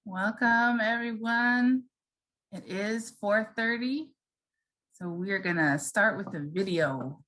Welcome, everyone. It is 4:30, so we're gonna start with the video.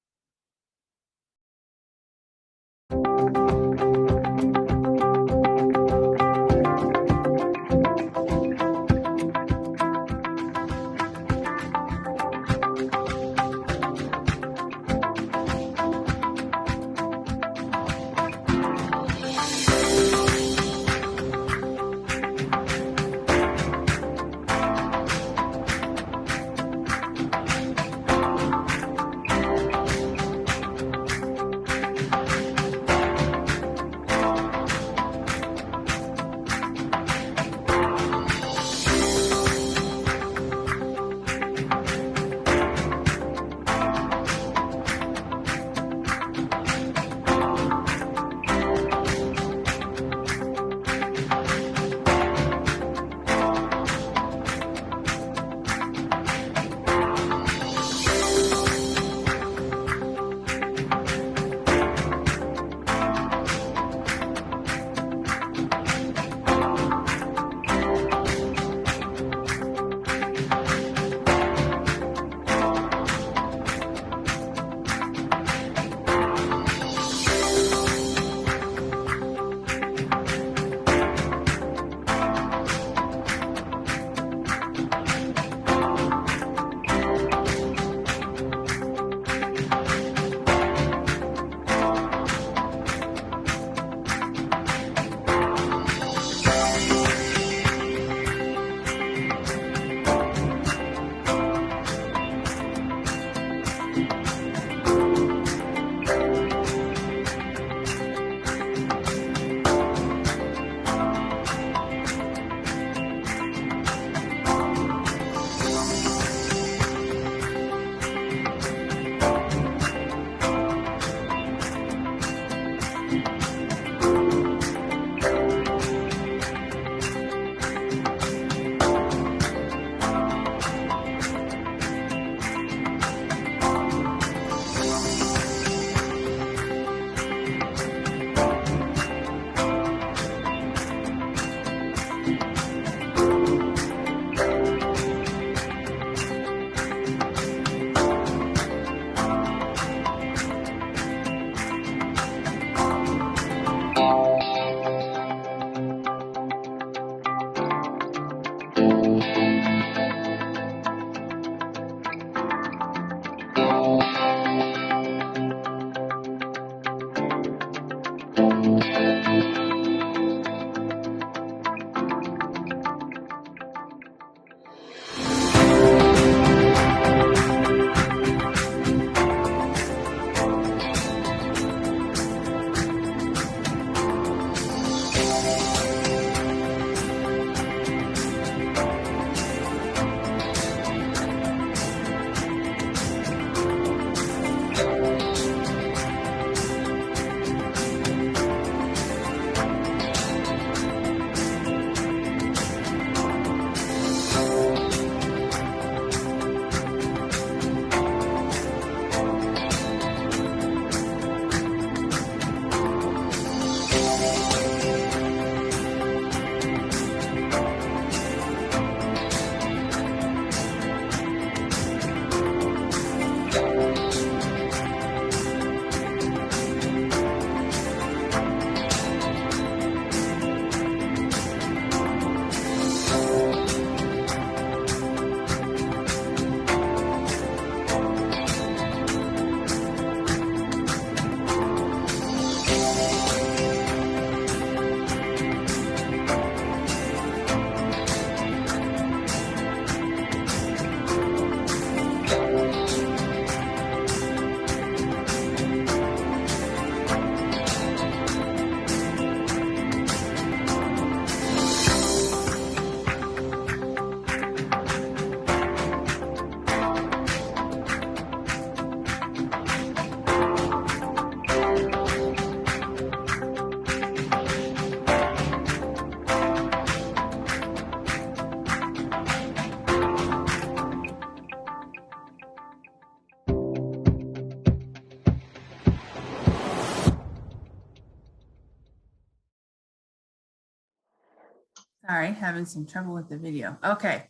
Sorry, having some trouble with the video. Okay,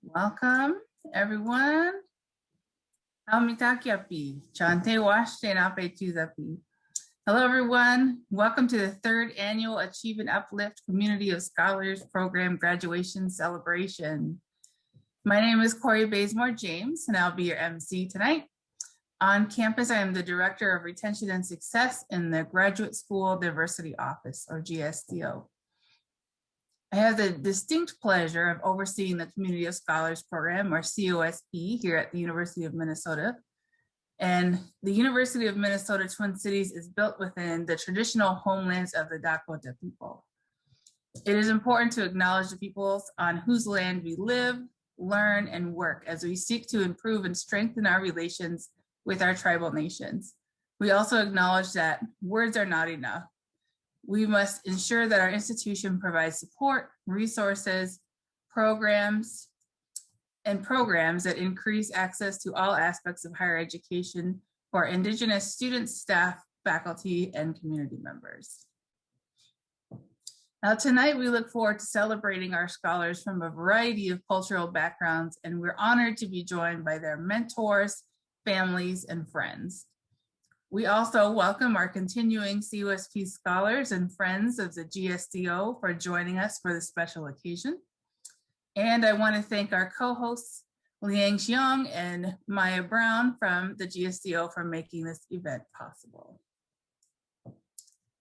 welcome everyone. Hello everyone. Welcome to the third annual Achieve and Uplift Community of Scholars Program Graduation Celebration. My name is Corey Bazemore James, and I'll be your MC tonight. On campus, I am the Director of Retention and Success in the Graduate School Diversity Office, or GSDO. I have the distinct pleasure of overseeing the Community of Scholars Program, or COSP, here at the University of Minnesota. And the University of Minnesota Twin Cities is built within the traditional homelands of the Dakota people. It is important to acknowledge the peoples on whose land we live, learn, and work as we seek to improve and strengthen our relations with our tribal nations. We also acknowledge that words are not enough. We must ensure that our institution provides support, resources, programs that increase access to all aspects of higher education for Indigenous students, staff, faculty, and community members. Now, tonight we look forward to celebrating our scholars from a variety of cultural backgrounds, and we're honored to be joined by their mentors, families, and friends. We also welcome our continuing COSP scholars and friends of the GSDO for joining us for this special occasion. And I want to thank our co-hosts, Liang Xiong and Maya Brown from the GSDO for making this event possible.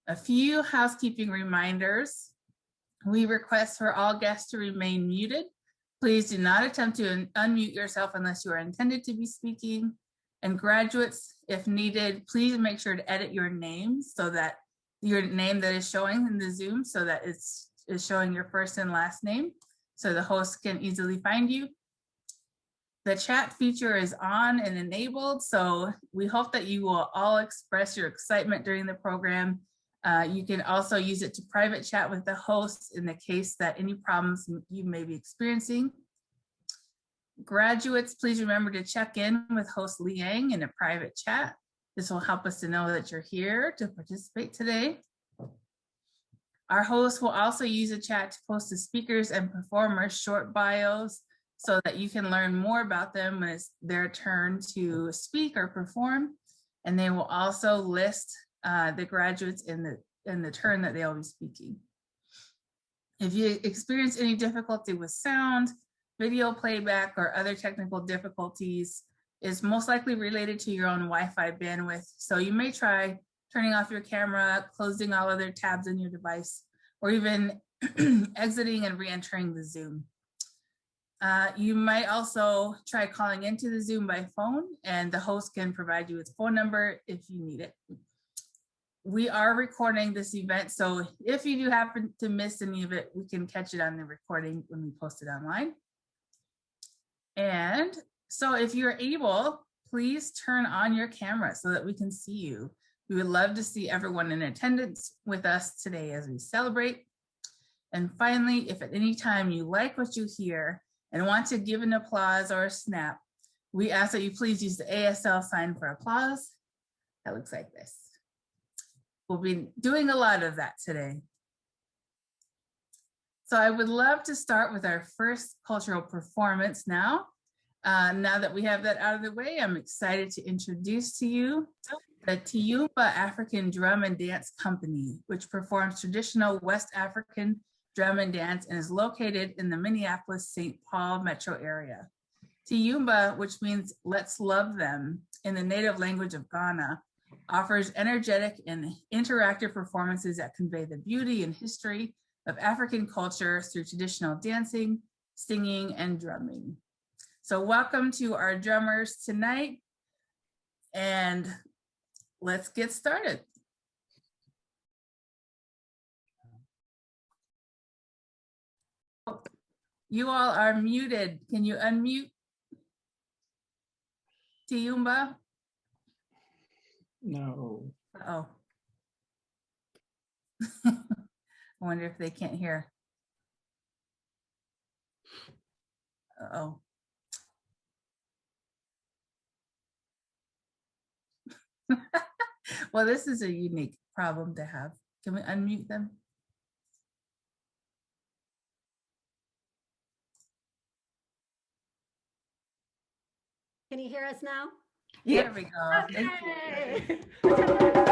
A few housekeeping reminders. We request for all guests to remain muted. Please do not attempt to unmute yourself unless you are intended to be speaking. And graduates, if needed, please make sure to edit your name so that your name that is showing in the Zoom so that it's showing your first and last name so the host can easily find you. The chat feature is on and enabled, so we hope that you will all express your excitement during the program. You can also use it to private chat with the host in the case that any problems you may be experiencing. Graduates, please remember to check in with host Liang in a private chat. This will help us to know that you're here to participate today. Our host will also use a chat to post the speakers and performers' short bios so that you can learn more about them when it's their turn to speak or perform. And they will also list the graduates in the turn that they'll be speaking. If you experience any difficulty with sound, video playback, or other technical difficulties, is most likely related to your own Wi-Fi bandwidth. So you may try turning off your camera, closing all other tabs in your device, or even exiting and re-entering the Zoom. You might also try calling into the Zoom by phone, and the host can provide you with phone number if you need it. We are recording this event, so if you do happen to miss any of it, we can catch it on the recording when we post it online. And so if you're able, please turn on your camera so that we can see you. We would love to see everyone in attendance with us today as we celebrate. And finally, if at any time you like what you hear and want to give an applause or a snap, we ask that you please use the ASL sign for applause. That looks like this. We'll be doing a lot of that today. So I would love to start with our first cultural performance now. Now that we have that out of the way, I'm excited to introduce to you the Tiyumba African Drum and Dance Company, which performs traditional West African drum and dance and is located in the Minneapolis-St. Paul metro area. Tiyumba, which means let's love them in the native language of Ghana, offers energetic and interactive performances that convey the beauty and history of African culture through traditional dancing, singing, and drumming. So welcome to our drummers tonight, and let's get started. You all are muted. Can you unmute? Tiyumba? No. Uh-oh. I wonder if they can't hear. Uh-oh. Well, this is a unique problem to have. Can we unmute them? Can you hear us now? There we go. Thank Okay.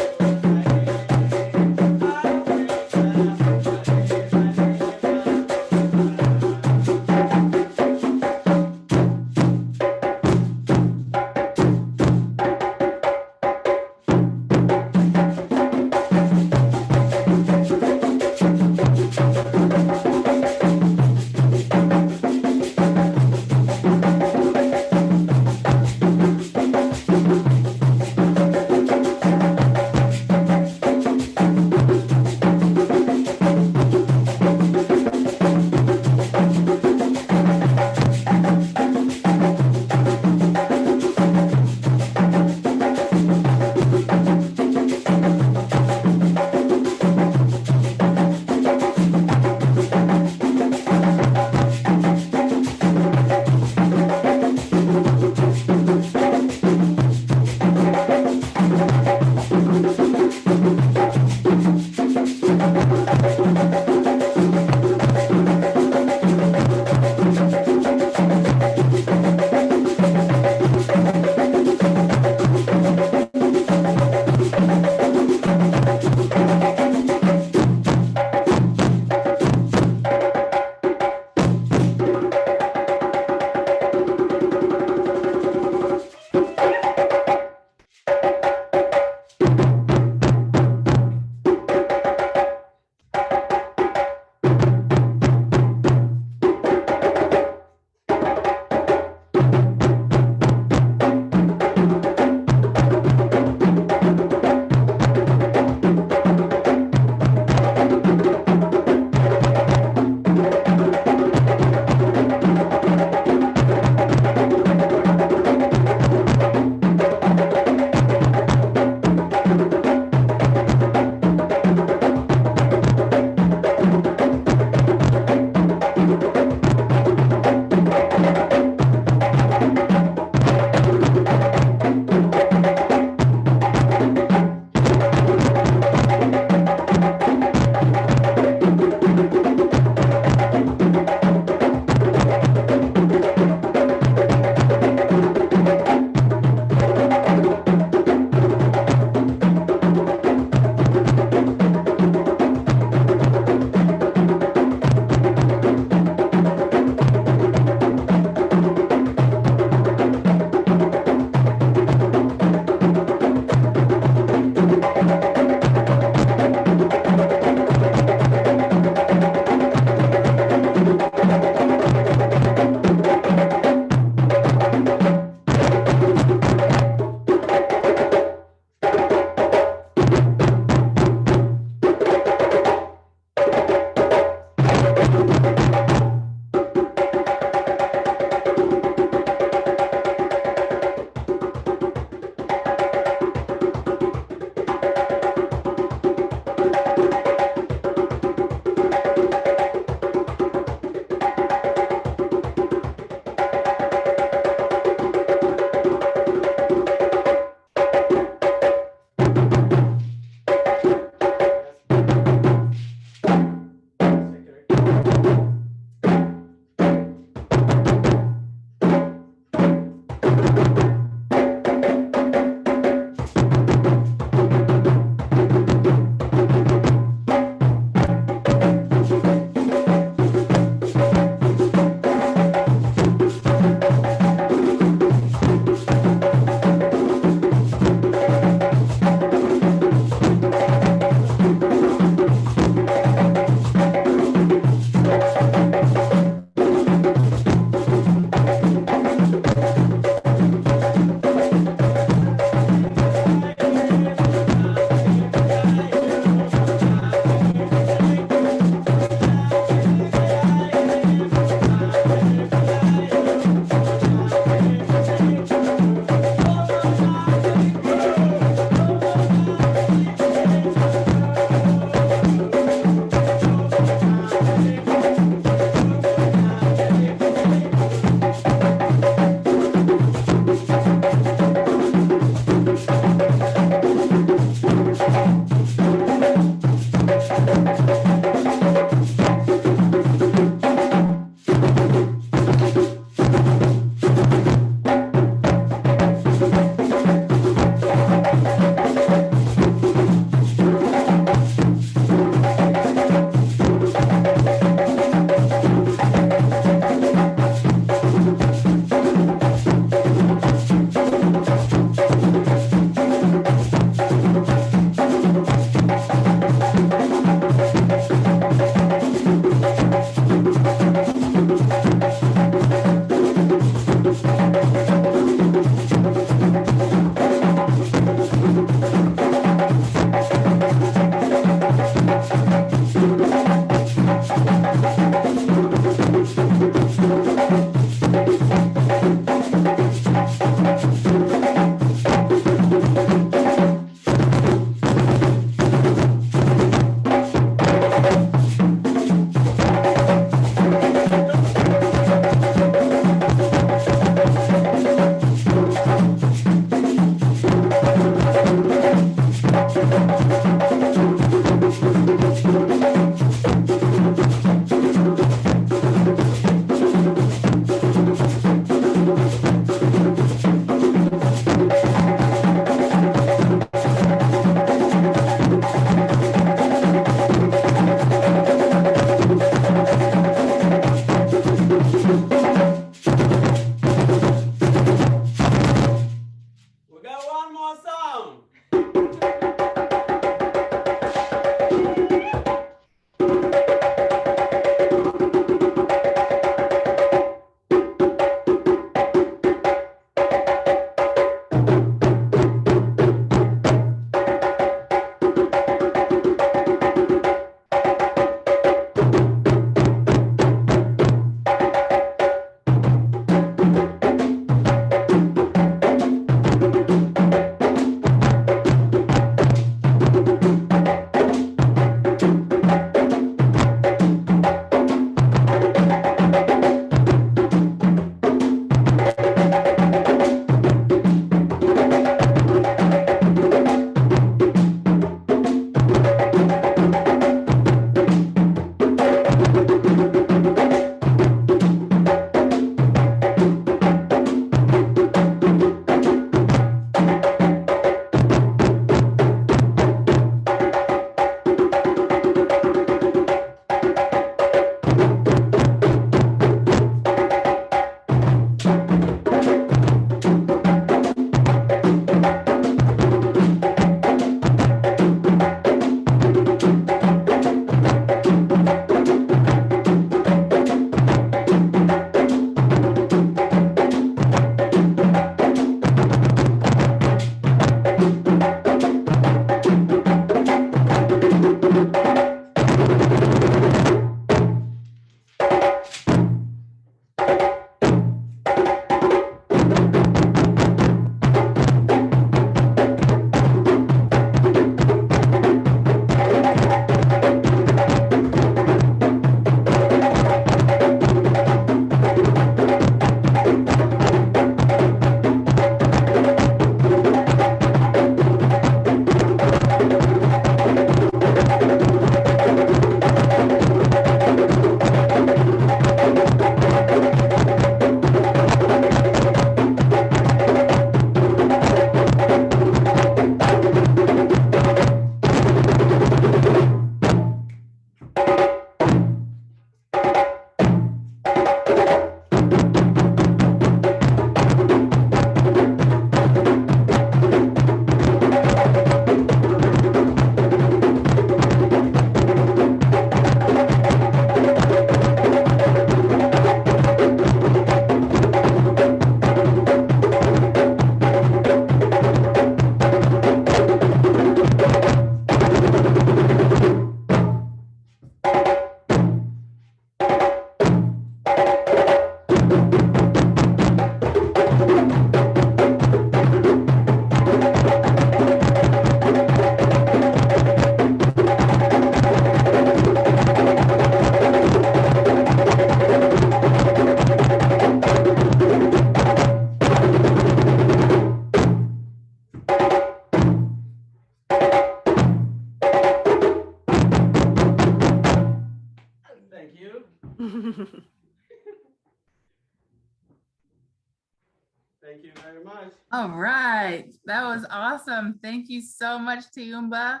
Thank you very much. All right, that was awesome. Thank you so much, Tiumba.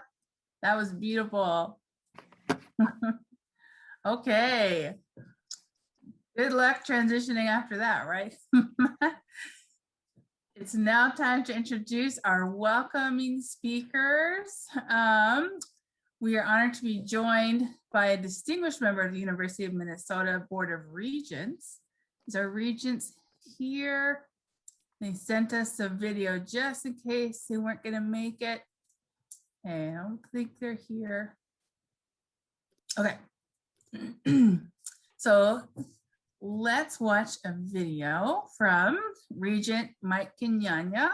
That was beautiful. Okay. Good luck transitioning after that, right? It's now time to introduce our welcoming speakers. We are honored to be joined by a distinguished member of the University of Minnesota Board of Regents. These are regents here. They sent us a video just in case they weren't going to make it. Okay, I don't think they're here. Okay. So let's watch a video from Regent Mike Kenyanya.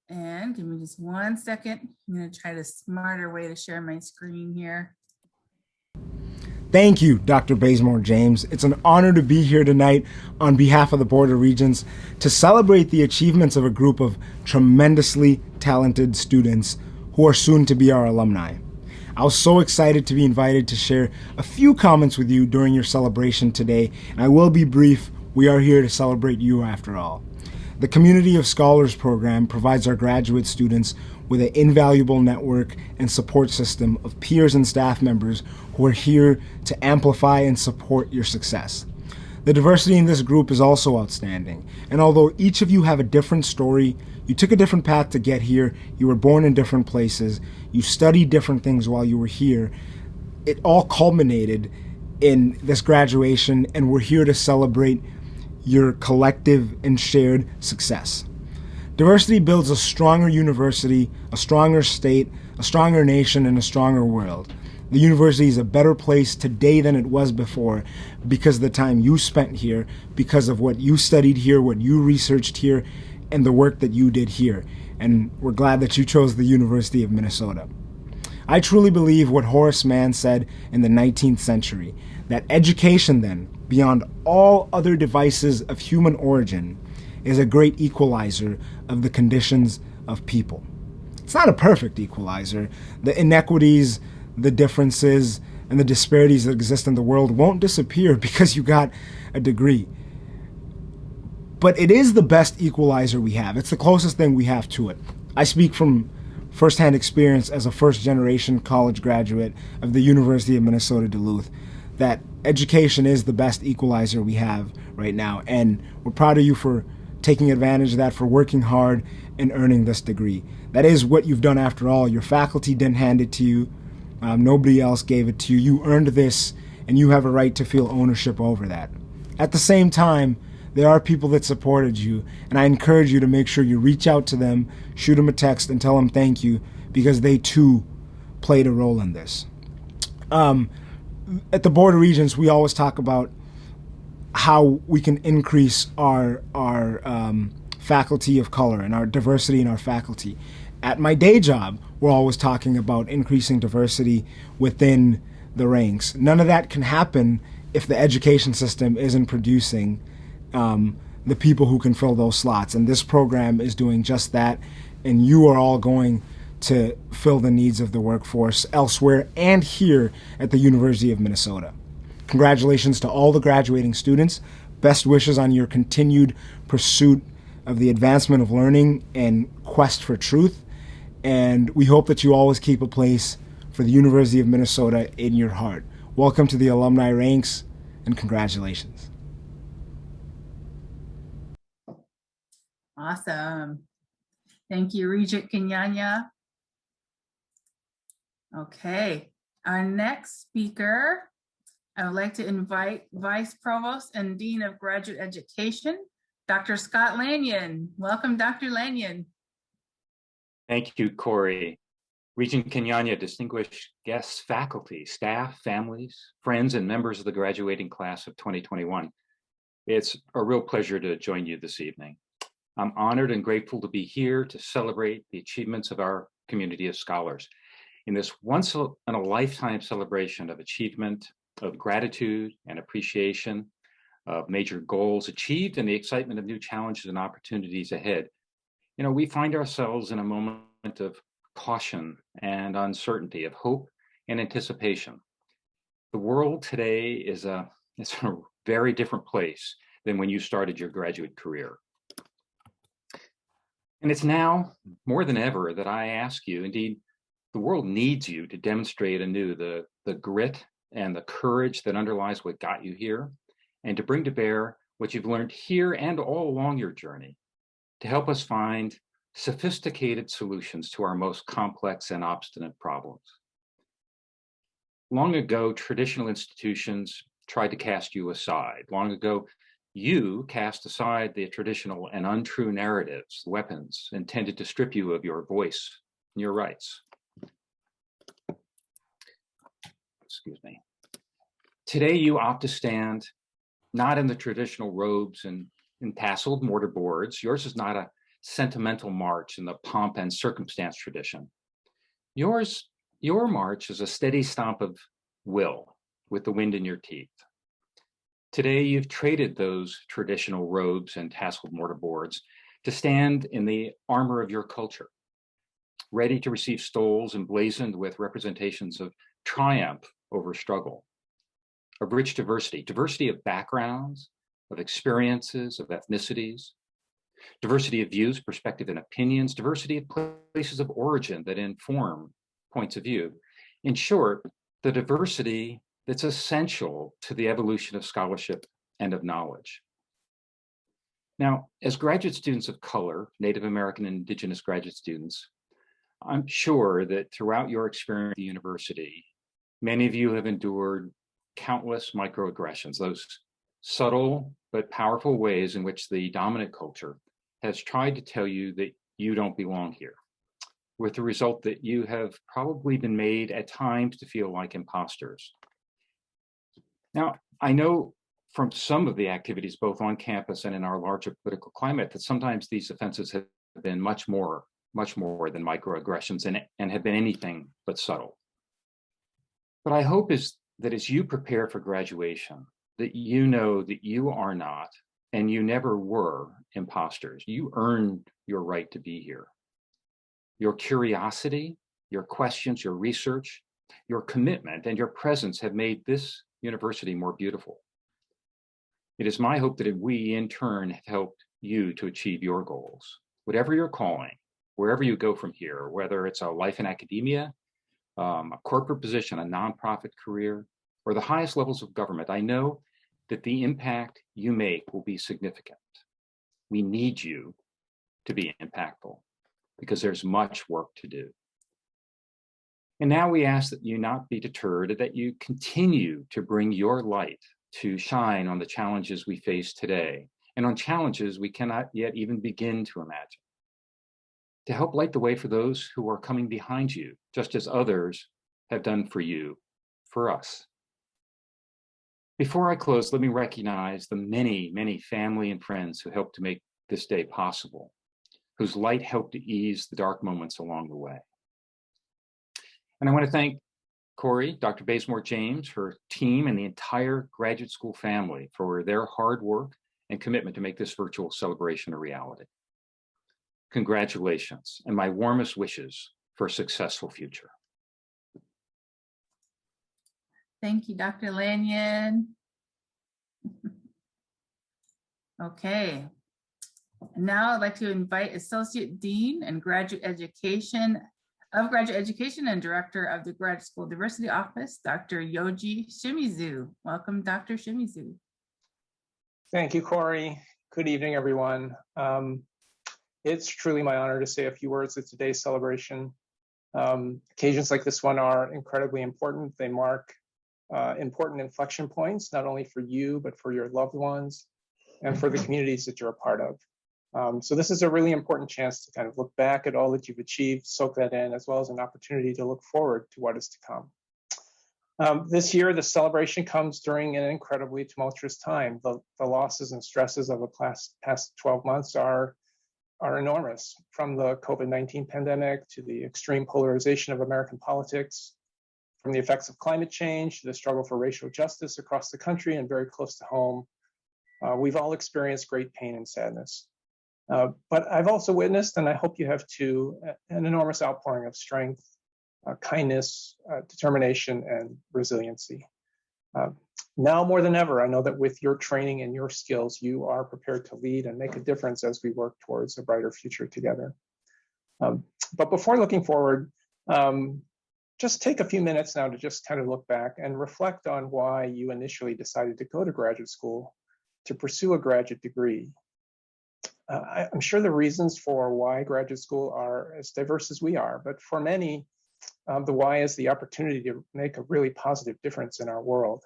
And give me just 1 second. I'm going to try the smarter way to share my screen here. Thank you, Dr. Bazemore James. It's an honor to be here tonight on behalf of the Board of Regents to celebrate the achievements of a group of tremendously talented students who are soon to be our alumni. I was so excited to be invited to share a few comments with you during your celebration today, and I will be brief. We are here to celebrate you after all. The Community of Scholars program provides our graduate students with an invaluable network and support system of peers and staff members who are here to amplify and support your success. The diversity in this group is also outstanding, and although each of you have a different story, you took a different path to get here, you were born in different places, you studied different things while you were here, it all culminated in this graduation, and we're here to celebrate your collective and shared success. Diversity builds a stronger university, a stronger state, a stronger nation, and a stronger world. The university is a better place today than it was before because of the time you spent here, because of what you studied here, what you researched here, and the work that you did here. And we're glad that you chose the University of Minnesota. I truly believe what Horace Mann said in the 19th century, that education then, beyond all other devices of human origin, is a great equalizer of the conditions of people. It's not a perfect equalizer. The inequities, the differences, and the disparities that exist in the world won't disappear because you got a degree. But it is the best equalizer we have. It's the closest thing we have to it. I speak from firsthand experience as a first-generation college graduate of the University of Minnesota Duluth, that education is the best equalizer we have right now. And we're proud of you for taking advantage of that, for working hard and earning this degree. That is what you've done after all. Your faculty didn't hand it to you. Nobody else gave it to you. You earned this, and you have a right to feel ownership over that. At the same time, there are people that supported you, and I encourage you to make sure you reach out to them, shoot them a text, and tell them thank you, because they too played a role in this. At the Board of Regents, we always talk about how we can increase our faculty of color and our diversity in our faculty. At my day job, we're always talking about increasing diversity within the ranks. None of that can happen if the education system isn't producing the people who can fill those slots. And this program is doing just that. And you are all going to fill the needs of the workforce elsewhere and here at the University of Minnesota. Congratulations to all the graduating students. Best wishes on your continued pursuit of the advancement of learning and quest for truth. And we hope that you always keep a place for the University of Minnesota in your heart. Welcome to the alumni ranks, and congratulations. Awesome. Thank you, Regent Kenyanya. Okay, our next speaker, I would like to invite Vice Provost and Dean of Graduate Education, Dr. Scott Lanyon. Welcome, Dr. Lanyon. Thank you, Corey. Regent Kenyanya, distinguished guests, faculty, staff, families, friends, and members of the graduating class of 2021. It's a real pleasure to join you this evening. I'm honored and grateful to be here to celebrate the achievements of our community of scholars in this once in a lifetime celebration of achievement, of gratitude and appreciation, of major goals achieved and the excitement of new challenges and opportunities ahead. You know, we find ourselves in a moment of caution and uncertainty, of hope and anticipation. The world today is a very different place than when you started your graduate career. And it's now more than ever that I ask you, indeed, the world needs you to demonstrate anew the grit and the courage that underlies what got you here, and to bring to bear what you've learned here and all along your journey to help us find sophisticated solutions to our most complex and obstinate problems. Long ago, traditional institutions tried to cast you aside. Long ago, you cast aside the traditional and untrue narratives, weapons intended to strip you of your voice and your rights. Excuse me. Today, you opt to stand not in the traditional robes and tasseled mortar boards. Yours is not a sentimental march in the pomp and circumstance tradition. Your march is a steady stomp of will with the wind in your teeth. Today, you've traded those traditional robes and tasseled mortar boards to stand in the armor of your culture, ready to receive stoles emblazoned with representations of triumph over struggle, of rich diversity of backgrounds, of experiences, of ethnicities, diversity of views, perspective, and opinions, diversity of places of origin that inform points of view. In short, the diversity that's essential to the evolution of scholarship and of knowledge. Now, as graduate students of color, Native American and Indigenous graduate students, I'm sure that throughout your experience at the university, many of you have endured countless microaggressions, those subtle but powerful ways in which the dominant culture has tried to tell you that you don't belong here, with the result that you have probably been made at times to feel like imposters. Now, I know from some of the activities, both on campus and in our larger political climate, that sometimes these offenses have been much more than microaggressions and have been anything but subtle. But I hope is that as you prepare for graduation, that you know that you are not, and you never were, imposters. You earned your right to be here. Your curiosity, your questions, your research, your commitment, and your presence have made this university more beautiful. It is my hope that we, in turn, have helped you to achieve your goals. Whatever your calling, wherever you go from here, whether it's a life in academia, a corporate position, a nonprofit career, or the highest levels of government, I know that the impact you make will be significant. We need you to be impactful because there's much work to do. And now we ask that you not be deterred, that you continue to bring your light to shine on the challenges we face today and on challenges we cannot yet even begin to imagine, to help light the way for those who are coming behind you, just as others have done for you, for us. Before I close, let me recognize the many family and friends who helped to make this day possible, whose light helped to ease the dark moments along the way. And I want to thank Corey, Dr. Bazemore James, her team, and the entire graduate school family for their hard work and commitment to make this virtual celebration a reality. Congratulations, and my warmest wishes for a successful future. Thank you, Dr. Lanyon. Okay. Now I'd like to invite Associate Dean and Graduate Education and Director of the Graduate School Diversity Office, Dr. Yoji Shimizu. Welcome, Dr. Shimizu. Thank you, Corey. Good evening, everyone. It's truly my honor to say a few words at today's celebration. Occasions like this one are incredibly important. They mark important inflection points, not only for you, but for your loved ones and for the communities that you're a part of. So this is a really important chance to kind of look back at all that you've achieved, soak that in, as well as an opportunity to look forward to what is to come. This year, the celebration comes during an incredibly tumultuous time. The losses and stresses of the past 12 months are enormous, from the COVID-19 pandemic to the extreme polarization of American politics, from the effects of climate change to the struggle for racial justice across the country and very close to home. We've all experienced great pain and sadness. But I've also witnessed, and I hope you have too, an enormous outpouring of strength, kindness, determination, and resiliency. Now more than ever, I know that with your training and your skills, you are prepared to lead and make a difference as we work towards a brighter future together. But before looking forward, just take a few minutes now to just kind of look back and reflect on why you initially decided to go to graduate school to pursue a graduate degree. I'm sure the reasons for why graduate school are as diverse as we are, but for many, the why is the opportunity to make a really positive difference in our world.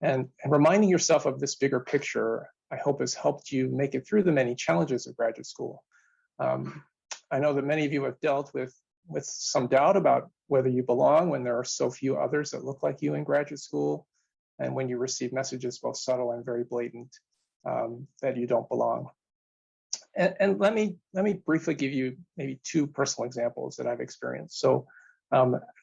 And reminding yourself of this bigger picture, I hope has helped you make it through the many challenges of graduate school. I know that many of you have dealt with some doubt about whether you belong when there are so few others that look like you in graduate school, and when you receive messages both subtle and very blatant that you don't belong. And let me briefly give you maybe two personal examples that I've experienced. So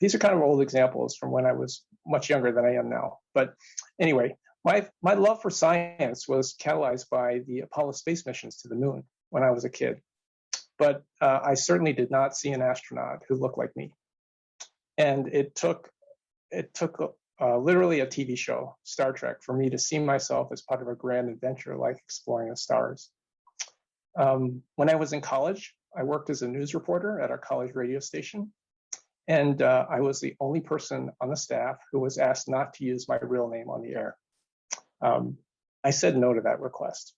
these are kind of old examples from when I was much younger than I am now. But anyway, my love for science was catalyzed by the Apollo space missions to the moon when I was a kid. But I certainly did not see an astronaut who looked like me. And it took literally a TV show, Star Trek, for me to see myself as part of a grand adventure like exploring the stars. When I was in college, I worked as a news reporter at our college radio station. And I was the only person on the staff who was asked not to use my real name on the air. I said no to that request.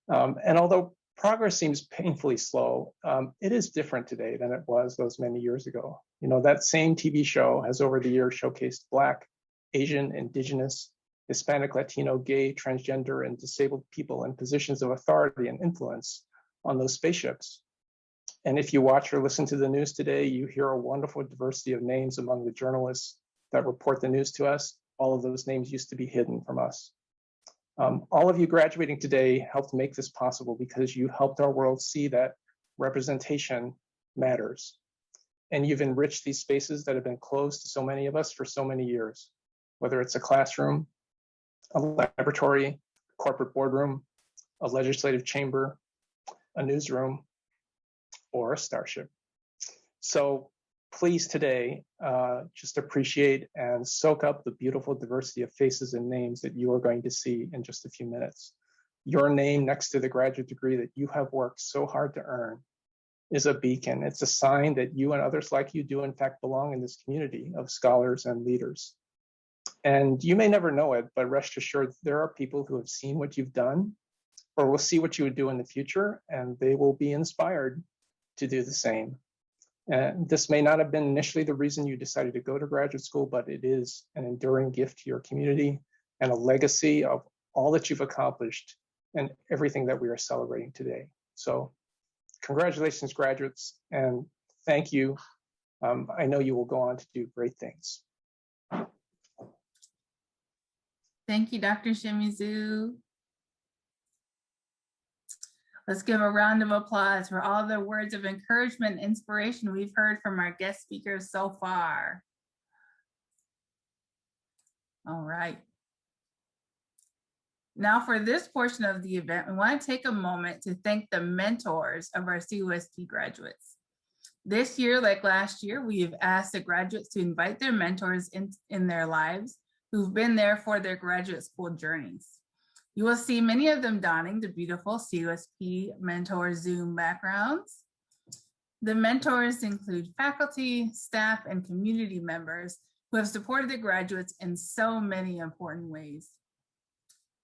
And although progress seems painfully slow, it is different today than it was those many years ago. You know, that same TV show has over the years showcased Black, Asian, Indigenous, Hispanic, Latino, gay, transgender, and disabled people in positions of authority and influence on those spaceships. And if you watch or listen to the news today, you hear a wonderful diversity of names among the journalists that report the news to us. All of those names used to be hidden from us. All of you graduating today helped make this possible because you helped our world see that representation matters. And you've enriched these spaces that have been closed to so many of us for so many years, whether it's a classroom, a laboratory, corporate boardroom, a legislative chamber, a newsroom, or a starship. So please today, just appreciate and soak up the beautiful diversity of faces and names that you are going to see in just a few minutes. Your name next to the graduate degree that you have worked so hard to earn is a beacon. It's a sign that you and others like you do in fact belong in this community of scholars and leaders. And you may never know it, but rest assured there are people who have seen what you've done or will see what you would do in the future, and they will be inspired to do the same. And this may not have been initially the reason you decided to go to graduate school, but it is an enduring gift to your community and a legacy of all that you've accomplished and everything that we are celebrating today. So congratulations, graduates, and thank you. I know you will go on to do great things. Thank you, Dr. Shimizu. Let's give a round of applause for all the words of encouragement and inspiration we've heard from our guest speakers so far. All right. Now for this portion of the event, we want to take a moment to thank the mentors of our COSP graduates. This year, like last year, we have asked the graduates to invite their mentors in their lives who've been there for their graduate school journeys. You will see many of them donning the beautiful COSP mentor Zoom backgrounds. The mentors include faculty, staff, and community members who have supported the graduates in so many important ways.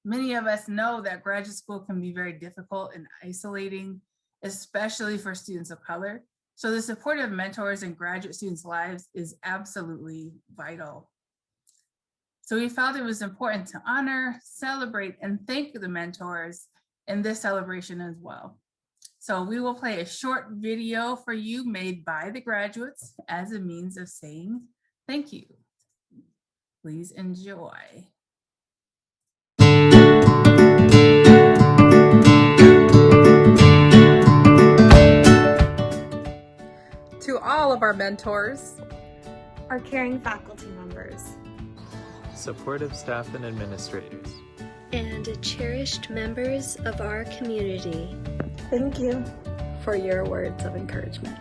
Many of us know that graduate school can be very difficult and isolating, especially for students of color. So the support of mentors in graduate students' lives is absolutely vital. So we felt it was important to honor, celebrate, and thank the mentors in this celebration as well. So we will play a short video for you made by the graduates as a means of saying thank you. Please enjoy. To all of our mentors, our caring faculty members, supportive staff and administrators, and cherished members of our community. Thank you for your words of encouragement,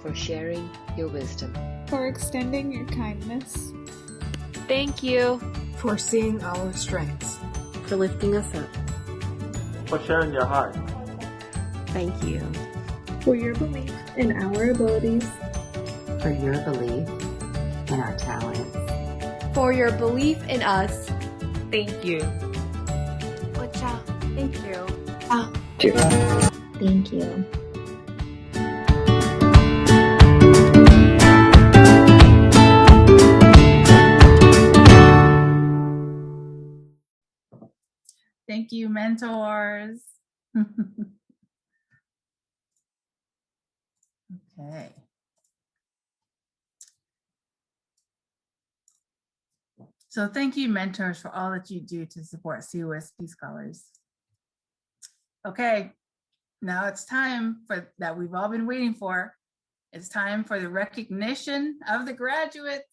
for sharing your wisdom, for extending your kindness. Thank you for seeing our strengths, for lifting us up, for sharing your heart. Thank you. For your belief in our abilities, For your belief in our talents. For your belief in us. Thank you. Thank you. thank you. Thank you, mentors. Okay. So thank you, mentors, for all that you do to support COSP scholars. Okay, now it's time for that we've all been waiting for. It's time for the recognition of the graduates.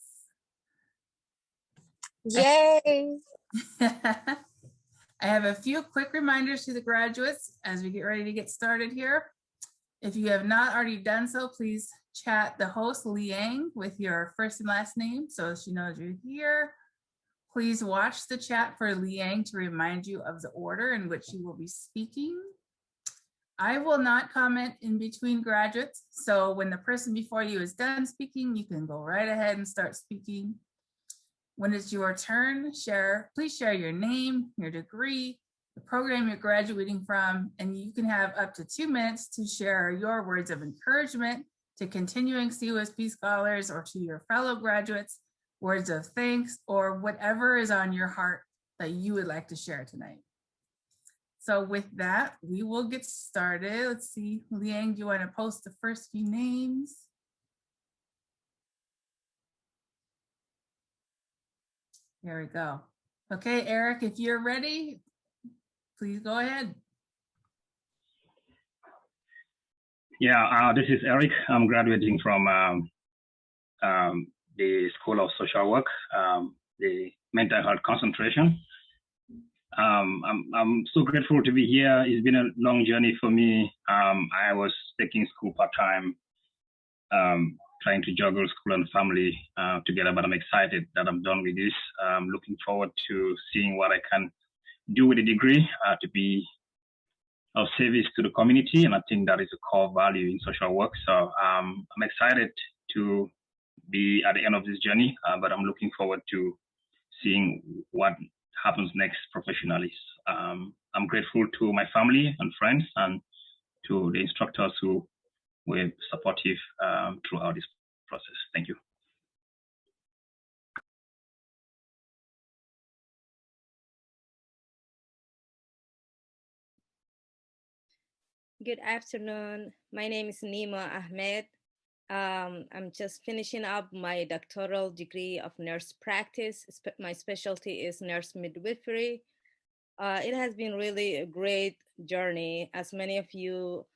Yay! I have a few quick reminders to the graduates as we get ready to get started here. If you have not already done so, please chat the host, Liang, with your first and last name so she knows you're here. Please watch the chat for Liang to remind you of the order in which you will be speaking. I will not comment in between graduates, so when the person before you is done speaking, you can go right ahead and start speaking. When it's your turn, please share your name, your degree, the program you're graduating from, and you can have up to 2 minutes to share your words of encouragement to continuing COSP scholars or to your fellow graduates, words of thanks, or whatever is on your heart that you would like to share tonight. So with that, we will get started. Let's see, Liang, do you want to post the first few names? There we go. Okay, Eric, if you're ready, please go ahead. Yeah, this is Eric. I'm graduating from the School of Social Work, the Mental Health Concentration. I'm so grateful to be here. It's been a long journey for me. I was taking school part-time, trying to juggle school and family together, but I'm excited that I'm done with this. I'm looking forward to seeing what I can do with the degree to be of service to the community, and I think that is a core value in social work. So I'm excited to be at the end of this journey, but I'm looking forward to seeing what happens next professionally. I'm grateful to my family and friends and to the instructors who were supportive throughout this process. Thank you. Good afternoon. My name is Nima Ahmed. I'm just finishing up my doctoral degree of nurse practice. My specialty is nurse midwifery. It has been really a great journey. As many of you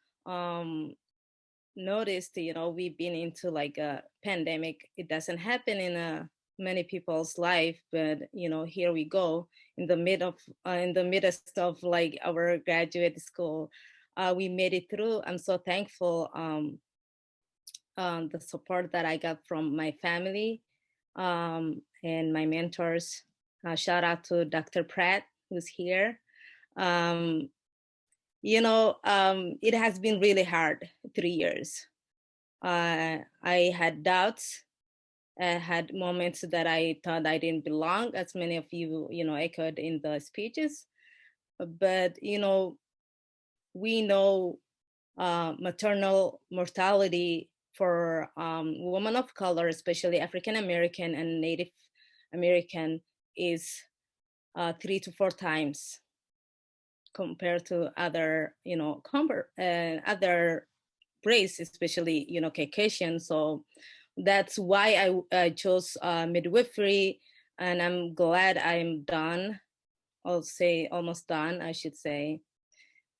noticed, we've been into like a pandemic. It doesn't happen in many people's life, but here we go in the midst of like our graduate school. We made it through. I'm so thankful the support that I got from my family and my mentors. Shout out to Dr. Pratt, who's here. It has been really hard 3 years. I had doubts. I had moments that I thought I didn't belong, as many of you, echoed in the speeches. But, we know maternal mortality for women of color, especially African American and Native American, is 3 to 4 times compared to other, other race, especially, Caucasian. So that's why I chose midwifery, and I'm glad I'm done. I'll say almost done, I should say.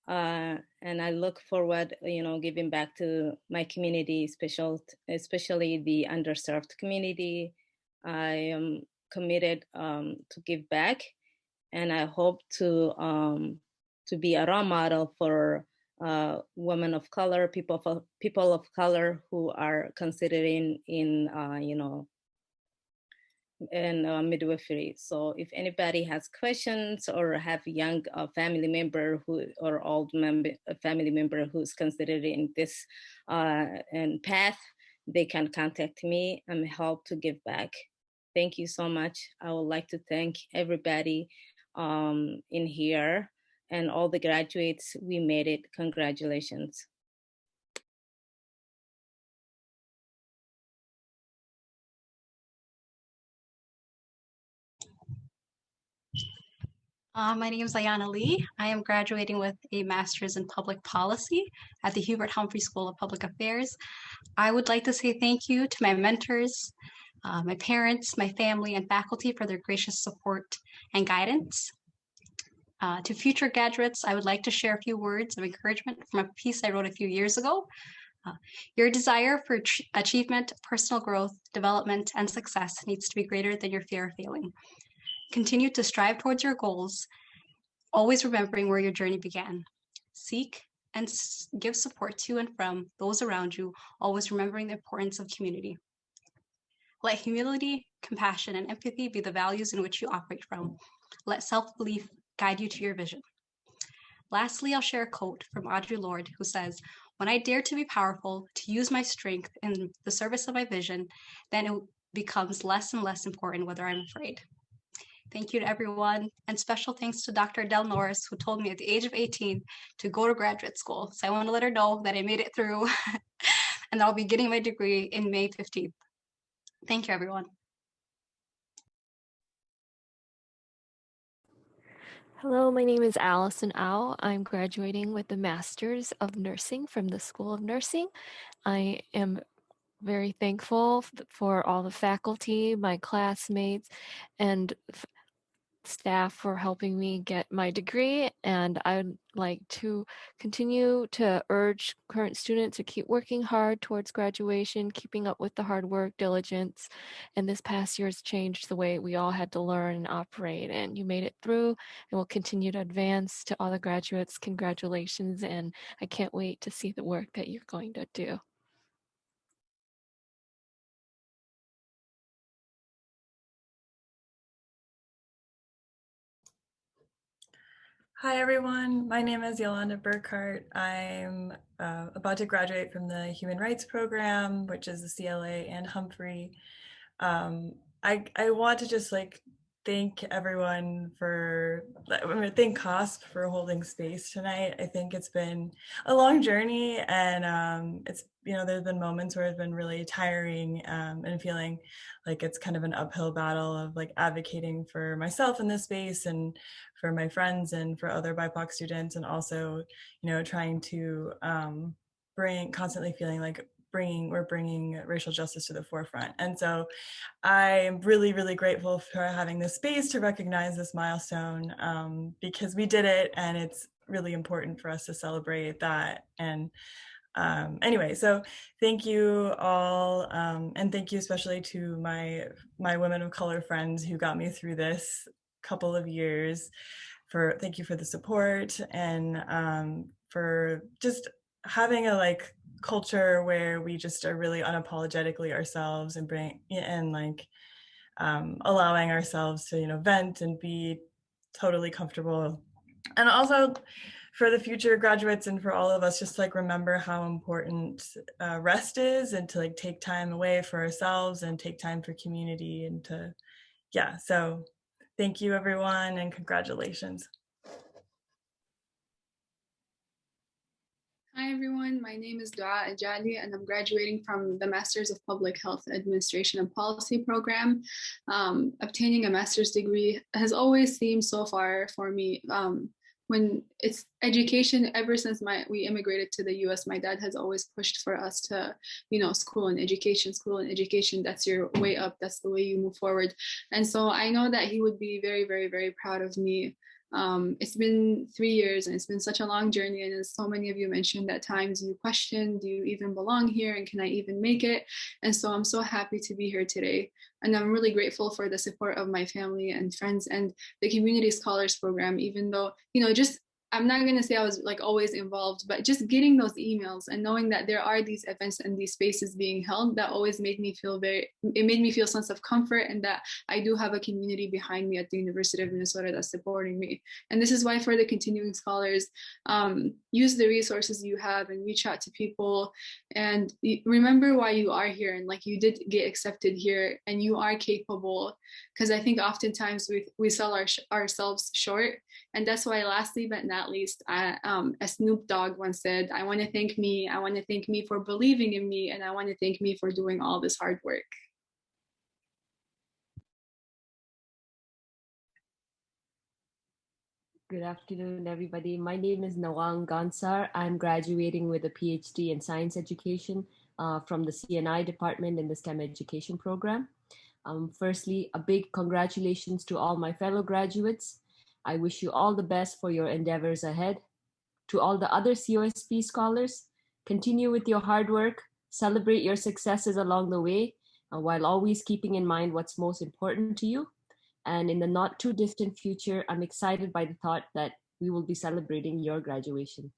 And I look forward, giving back to my community, especially the underserved community. I am committed to give back, and I hope to be a role model for women of color, people of color who are considering in in midwifery. So if anybody has questions or have a young family member or old family member who's considered in this path, they can contact me. I'm help to give back. Thank you so much. I would like to thank everybody in here and all the graduates. We made it. Congratulations. My name is Ayana Lee. I am graduating with a master's in public policy at the Hubert Humphrey School of Public Affairs. I would like to say thank you to my mentors, my parents, my family, and faculty for their gracious support and guidance. To future graduates, I would like to share a few words of encouragement from a piece I wrote a few years ago. Your desire for achievement, personal growth, development, and success needs to be greater than your fear of failing. Continue to strive towards your goals, always remembering where your journey began. Seek and give support to and from those around you, always remembering the importance of community. Let humility, compassion, and empathy be the values in which you operate from. Let self-belief guide you to your vision. Lastly, I'll share a quote from Audre Lorde, who says, "When I dare to be powerful, to use my strength in the service of my vision, then it becomes less and less important whether I'm afraid." Thank you to everyone, and special thanks to Dr. Adele Norris, who told me at the age of 18 to go to graduate school. So I want to let her know that I made it through and I'll be getting my degree in May 15th. Thank you, everyone. Hello, my name is Allison Au. I'm graduating with the Master's of Nursing from the School of Nursing. I am very thankful for all the faculty, my classmates, and staff for helping me get my degree, and I would like to continue to urge current students to keep working hard towards graduation, keeping up with the hard work, diligence, and this past year has changed the way we all had to learn and operate, and you made it through and will continue to advance. To all the graduates, congratulations, and I can't wait to see the work that you're going to do. Hi everyone, my name is Yolanda Burkhart. I'm about to graduate from the Human Rights Program, which is the CLA and Humphrey. I want to just thank everyone thank COSP for holding space tonight. I think it's been a long journey, and it's there's been moments where it's been really tiring and feeling like it's kind of an uphill battle of advocating for myself in this space and for my friends and for other BIPOC students, and also trying to constantly feeling like we're bringing racial justice to the forefront. And so I'm really, really grateful for having this space to recognize this milestone, because we did it, and it's really important for us to celebrate that. And anyway, so thank you all, and thank you especially to my women of color friends who got me through this couple of years. Thank you for the support, and for just having a culture where we just are really unapologetically ourselves and allowing ourselves to vent and be totally comfortable. And also for the future graduates and for all of us, just remember how important rest is, and to take time away for ourselves and take time for community, and so thank you everyone, and congratulations. Hi everyone, my name is Dua Ajali, and I'm graduating from the Masters of Public Health Administration and Policy program. Obtaining a master's degree has always seemed so far for me. When it's education, ever since we immigrated to the US, my dad has always pushed for us to, school and education, that's your way up, that's the way you move forward. And so I know that he would be very, very, very proud of me. It's been 3 years, and it's been such a long journey, and as so many of you mentioned, at times you question, do you even belong here, and can I even make it? And so I'm so happy to be here today, and I'm really grateful for the support of my family and friends and the Community Scholars Program, even though I'm not going to say I was like always involved, but just getting those emails and knowing that there are these events and these spaces being held, that always made me feel it made me feel a sense of comfort, and that I do have a community behind me at the University of Minnesota that's supporting me. And this is why for the continuing scholars, use the resources you have and reach out to people, and remember why you are here, and like you did get accepted here and you are capable, because I think oftentimes we sell ourselves short. And that's why, lastly but not least, as Snoop Dogg once said, I want to thank me. I want to thank me for believing in me, and I want to thank me for doing all this hard work. Good afternoon, everybody. My name is Nawang Gansar. I'm graduating with a PhD in science education from the CNI department in the STEM education program. Firstly, a big congratulations to all my fellow graduates. I wish you all the best for your endeavors ahead. To all the other COSP scholars, continue with your hard work, celebrate your successes along the way, while always keeping in mind what's most important to you. And in the not too distant future, I'm excited by the thought that we will be celebrating your graduation.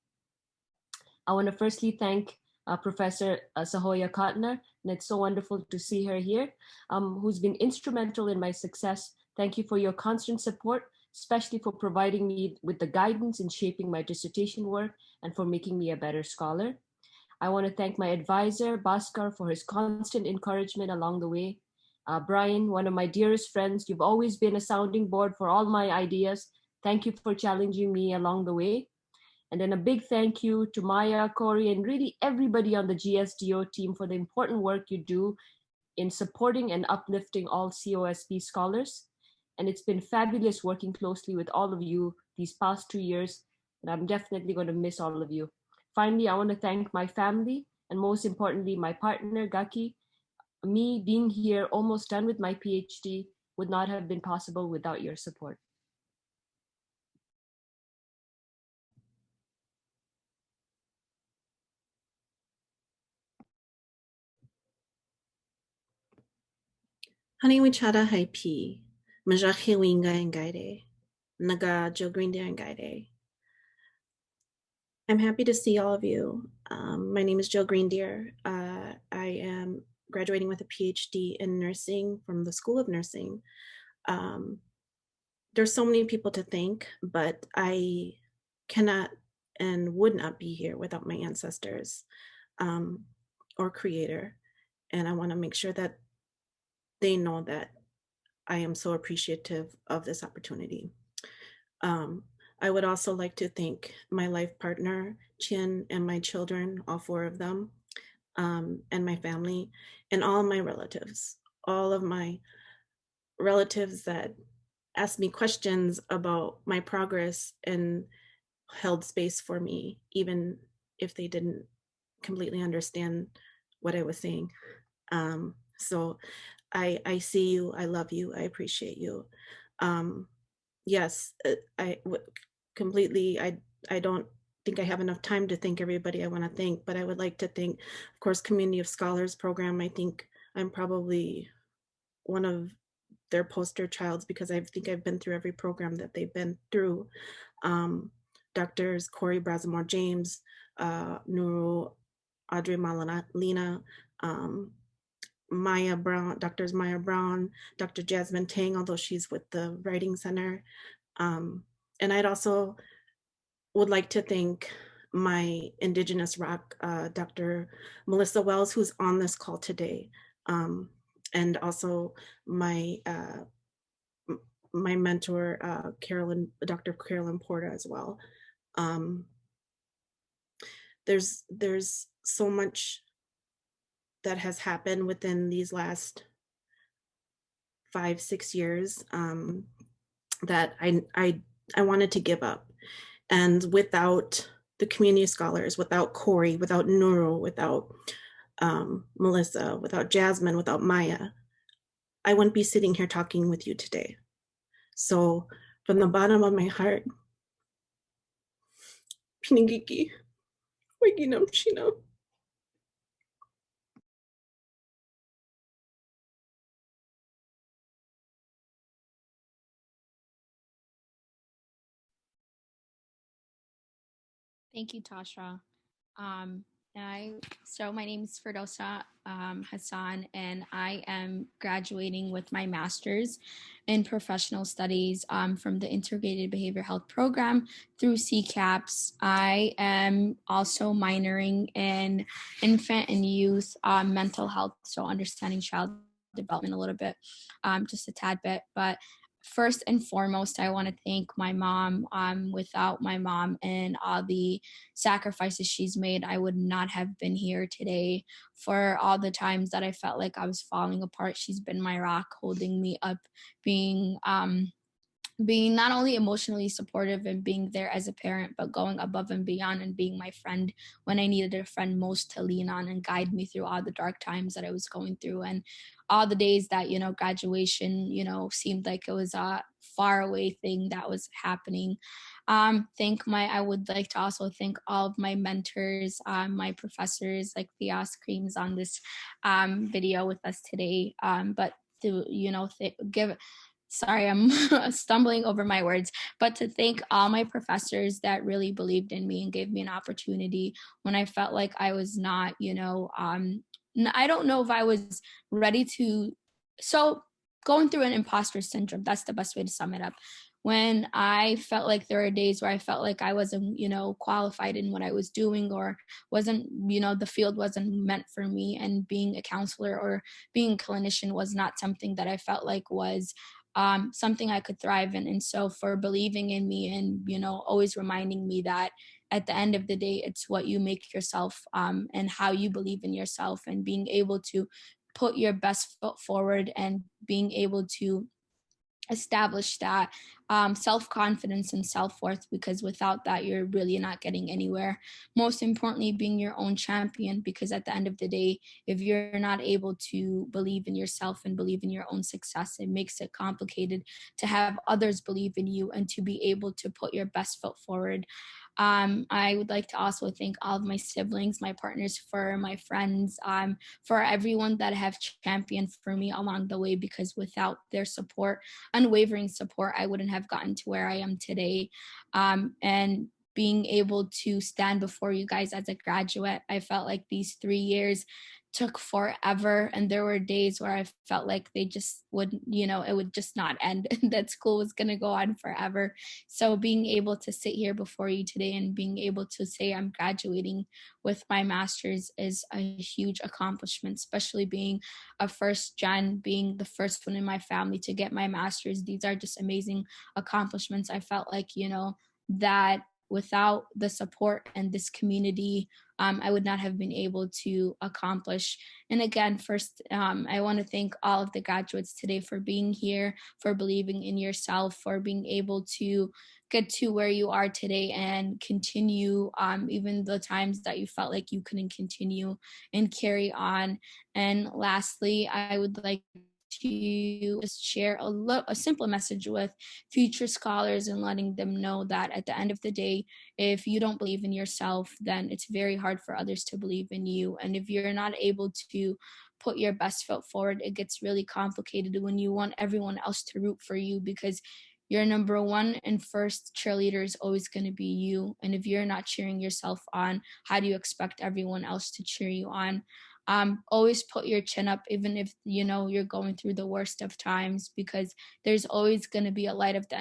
I want to firstly thank Professor Sahoya Kotner, and it's so wonderful to see her here, who's been instrumental in my success. Thank you for your constant support, especially for providing me with the guidance in shaping my dissertation work and for making me a better scholar. I want to thank my advisor, Bhaskar, for his constant encouragement along the way. Brian, one of my dearest friends, you've always been a sounding board for all my ideas. Thank you for challenging me along the way. And then a big thank you to Maya, Corey, and really everybody on the GSDO team for the important work you do in supporting and uplifting all COSP scholars. And it's been fabulous working closely with all of you these past 2 years, and I'm definitely going to miss all of you. Finally, I want to thank my family, and most importantly, my partner, Gaki. Me being here, almost done with my PhD, would not have been possible without your support. Honey Wichada Haipi, Majahi Winga and Gaide, Naga Joe Greendeer and Gaide. I'm happy to see all of you. My name is Jill Greendeer. I am graduating with a PhD in nursing from the School of Nursing. There's so many people to thank, but I cannot and would not be here without my ancestors or creator. And I want to make sure that they know that I am so appreciative of this opportunity. I would also like to thank my life partner, Chin, and my children, all 4 of them, and my family, and all my relatives, all of my relatives that asked me questions about my progress and held space for me, even if they didn't completely understand what I was saying. So I see you, I love you, I appreciate you. Yes, I don't think I have enough time to thank everybody I want to thank, but I would like to thank, of course, Community of Scholars program. I think I'm probably one of their poster childs because I think I've been through every program that they've been through. Doctors Corey Brasamore James, Nuru Audrey Malalina, Maya Brown, Doctors Maya Brown, Dr. Jasmine Tang, although she's with the Writing Center. And I'd also would like to thank my Indigenous Rock, Dr. Melissa Wells, who's on this call today. And also my my mentor, Dr. Carolyn Porta as well. There's so much that has happened within these last 5-6 years that I wanted to give up. And without the community scholars, without Corey, without Nuru, without Melissa, without Jasmine, without Maya, I wouldn't be sitting here talking with you today. So from the bottom of my heart, Pinigiki, Wiginam Shino. Thank you, Tasha. My name is Firdausa Hassan, and I am graduating with my master's in professional studies from the Integrated Behavioral Health Program through CCAPS. I am also minoring in infant and youth mental health, so understanding child development a little bit, just a tad bit, but first and foremost, I want to thank my mom. Without my mom and all the sacrifices she's made, I would not have been here today. For all the times that I felt like I was falling apart, she's been my rock, holding me up, being not only emotionally supportive and being there as a parent, but going above and beyond and being my friend when I needed a friend most to lean on and guide me through all the dark times that I was going through. And all the days that, graduation, seemed like it was a far away thing that was happening. I would like to also thank all of my mentors, my professors, like Theos Creams on this video with us today. But to, sorry, I'm stumbling over my words, but to thank all my professors that really believed in me and gave me an opportunity when I felt like I was not, I don't know if I was ready to. So going through an imposter syndrome, that's the best way to sum it up. When I felt like there were days where I felt like I wasn't, qualified in what I was doing, or wasn't, the field wasn't meant for me, and being a counselor or being a clinician was not something that I felt like was something I could thrive in. And so for believing in me and, always reminding me that at the end of the day, it's what you make yourself and how you believe in yourself, and being able to put your best foot forward and being able to establish that self-confidence and self-worth, because without that, you're really not getting anywhere. Most importantly, being your own champion, because at the end of the day, if you're not able to believe in yourself and believe in your own success, it makes it complicated to have others believe in you and to be able to put your best foot forward. I would like to also thank all of my siblings, my partners, for my friends, for everyone that have championed for me along the way, because without their support, unwavering support, I wouldn't have gotten to where I am today. And being able to stand before you guys as a graduate, I felt like these 3 years took forever, and there were days where I felt like they just wouldn't, it would just not end, that school was going to go on forever. So being able to sit here before you today and being able to say I'm graduating with my master's is a huge accomplishment, especially being a first gen, being the first one in my family to get my master's. These are just amazing accomplishments. I felt like, that without the support and this community, I would not have been able to accomplish. And again, first, I want to thank all of the graduates today for being here, for believing in yourself, for being able to get to where you are today and continue even the times that you felt like you couldn't continue, and carry on. And lastly, I would like to just share a simple message with future scholars and letting them know that at the end of the day, if you don't believe in yourself, then it's very hard for others to believe in you. And if you're not able to put your best foot forward, it gets really complicated when you want everyone else to root for you, because your number one and first cheerleader is always going to be you. And if you're not cheering yourself on, how do you expect everyone else to cheer you on? Always put your chin up, even if you're going through the worst of times, because there's always going to be a light at the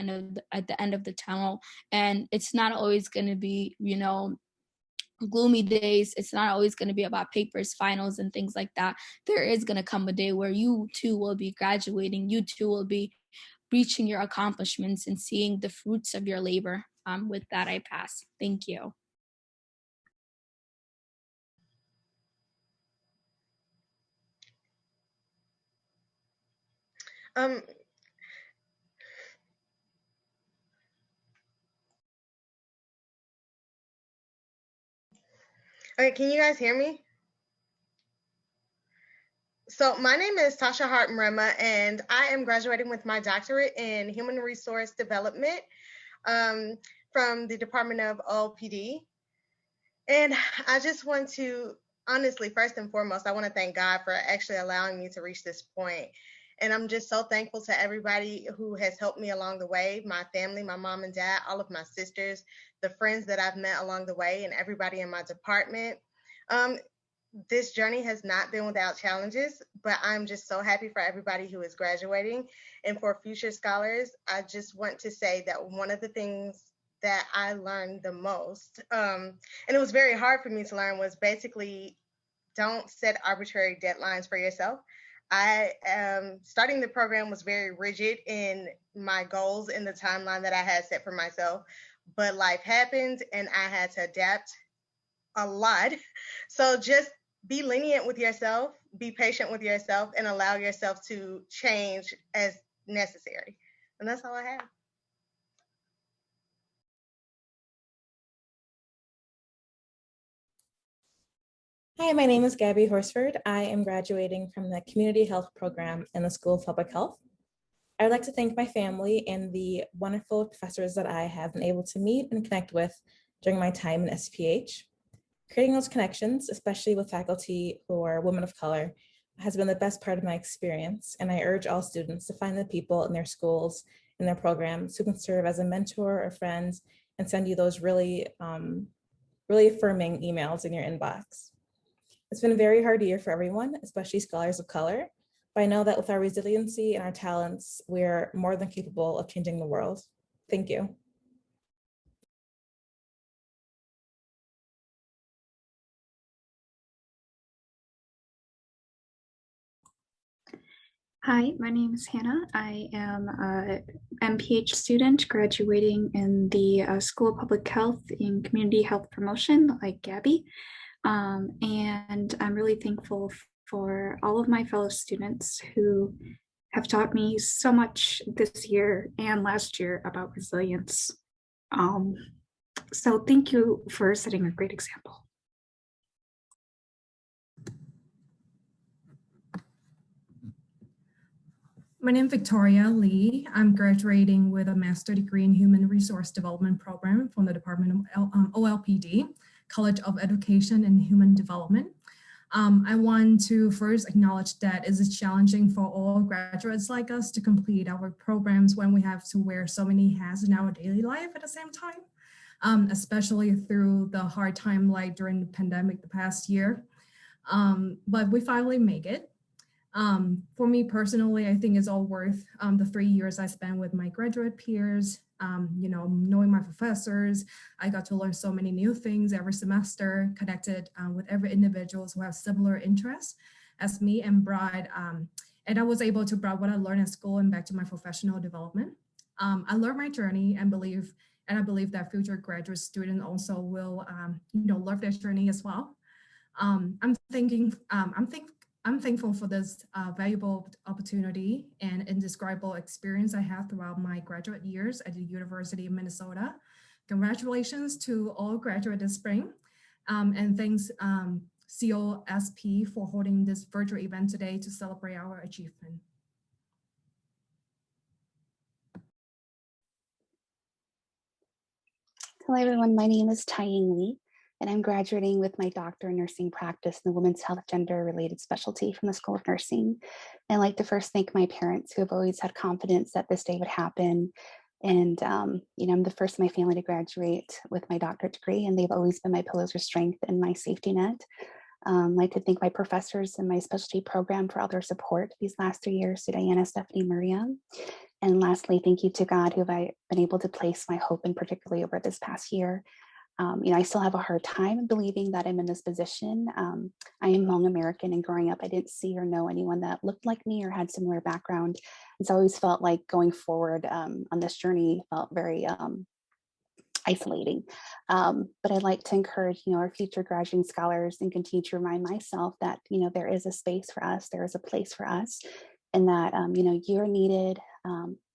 end of the tunnel. And it's not always going to be gloomy days. It's not always going to be about papers, finals, and things like that. There is going to come a day where you too will be graduating. You too will be reaching your accomplishments and seeing the fruits of your labor. With that, I pass. Thank you. Okay, can you guys hear me? So my name is Tasha Hart Mrema, and I am graduating with my doctorate in Human Resource Development from the Department of OPD. And I just want to, honestly, first and foremost, I want to thank God for actually allowing me to reach this point. And I'm just so thankful to everybody who has helped me along the way, my family, my mom and dad, all of my sisters, the friends that I've met along the way, and everybody in my department. This journey has not been without challenges, but I'm just so happy for everybody who is graduating. And for future scholars, I just want to say that one of the things that I learned the most, and it was very hard for me to learn, was basically don't set arbitrary deadlines for yourself. I starting the program was very rigid in my goals and the timeline that I had set for myself, but life happened and I had to adapt a lot. So just be lenient with yourself, be patient with yourself, and allow yourself to change as necessary. And that's all I have. Hi, my name is Gabby Horsford. I am graduating from the Community Health Program in the School of Public Health. I would like to thank my family and the wonderful professors that I have been able to meet and connect with during my time in SPH. Creating those connections, especially with faculty who are women of color, has been the best part of my experience, and I urge all students to find the people in their schools, in their programs, who can serve as a mentor or friend and send you those really affirming emails in your inbox. It's been a very hard year for everyone, especially scholars of color, but I know that with our resiliency and our talents, we're more than capable of changing the world. Thank you. Hi, my name is Hannah. I am a MPH student graduating in the School of Public Health in Community Health Promotion, like Gabby. And I'm really thankful for all of my fellow students who have taught me so much this year and last year about resilience. So thank you for setting a great example. My name is Victoria Lee. I'm graduating with a master's degree in Human Resource Development program from the Department of OLPD, College of Education and Human Development. I want to first acknowledge that it is challenging for all graduates like us to complete our programs when we have to wear so many hats in our daily life at the same time, especially through the hard time like during the pandemic the past year. But we finally make it. For me personally, I think it's all worth the 3 years I spent with my graduate peers, knowing my professors. I got to learn so many new things every semester, connected with every individuals who have similar interests as me, and I was able to bring what I learned at school and back to my professional development. I learned my journey and I believe that future graduate students also will, love their journey as well. I'm thankful for this valuable opportunity and indescribable experience I have throughout my graduate years at the University of Minnesota. Congratulations to all graduates this spring, and thanks COSP for holding this virtual event today to celebrate our achievement. Hello everyone, my name is Tying Lee, and I'm graduating with my doctor in nursing practice in the women's health gender related specialty from the School of Nursing. I'd like to first thank my parents who have always had confidence that this day would happen. And I'm the first in my family to graduate with my doctorate degree, and they've always been my pillars of strength and my safety net. I'd like to thank my professors in my specialty program for all their support these last 3 years, to Diana, Stephanie, Maria. And lastly, thank you to God, who I've been able to place my hope in, particularly over this past year. I still have a hard time believing that I'm in this position. I am Hmong American, and growing up, I didn't see or know anyone that looked like me or had similar background. And so I always felt like going forward on this journey felt very isolating. But I'd like to encourage, our future graduating scholars and continue to remind myself that, there is a space for us, there is a place for us, and that, you're needed,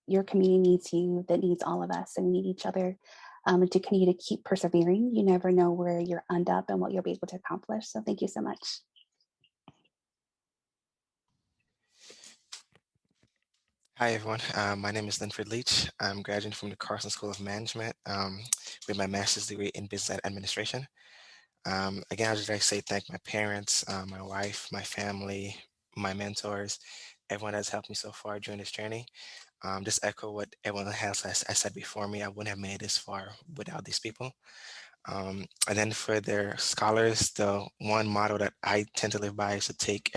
your community needs you, that needs all of us, and we need each other. And to continue to keep persevering. You never know where you'll end up and what you'll be able to accomplish. So thank you so much. Hi everyone, my name is Linford Leach. I'm graduating from the Carson School of Management with my master's degree in business administration. Again, I just like to say thank my parents, my wife, my family, my mentors, everyone that's helped me so far during this journey. Just echo what everyone else I said before me. I wouldn't have made it this far without these people. And then for their scholars, the one motto that I tend to live by is to take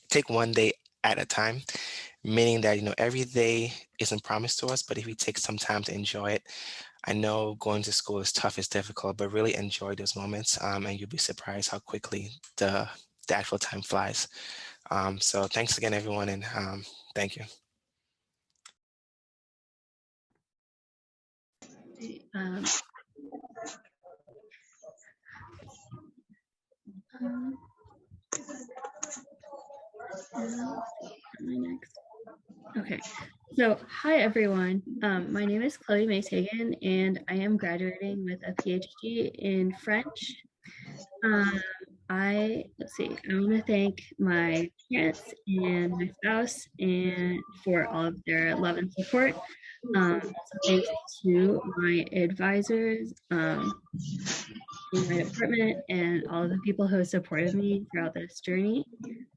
take one day at a time, meaning that, every day isn't promised to us, but if we take some time to enjoy it, I know going to school is tough, it's difficult, but really enjoy those moments, and you'll be surprised how quickly the actual time flies. So thanks again, everyone, and thank you. Um, next. Okay, so hi everyone. My name is Chloe Maytagan, and I am graduating with a PhD in French. Let's see, I want to thank my parents and my spouse and for all of their love and support. Also thanks to my advisors in my department and all of the people who have supported me throughout this journey.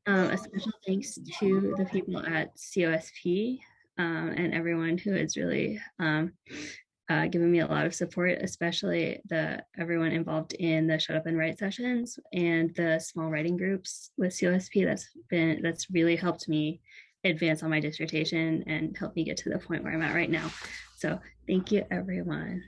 A special thanks to the people at COSP and everyone who has really given me a lot of support, especially everyone involved in the Shut Up and Write sessions and the small writing groups with COSP. That's really helped me advance on my dissertation and helped me get to the point where I'm at right now. So thank you, everyone.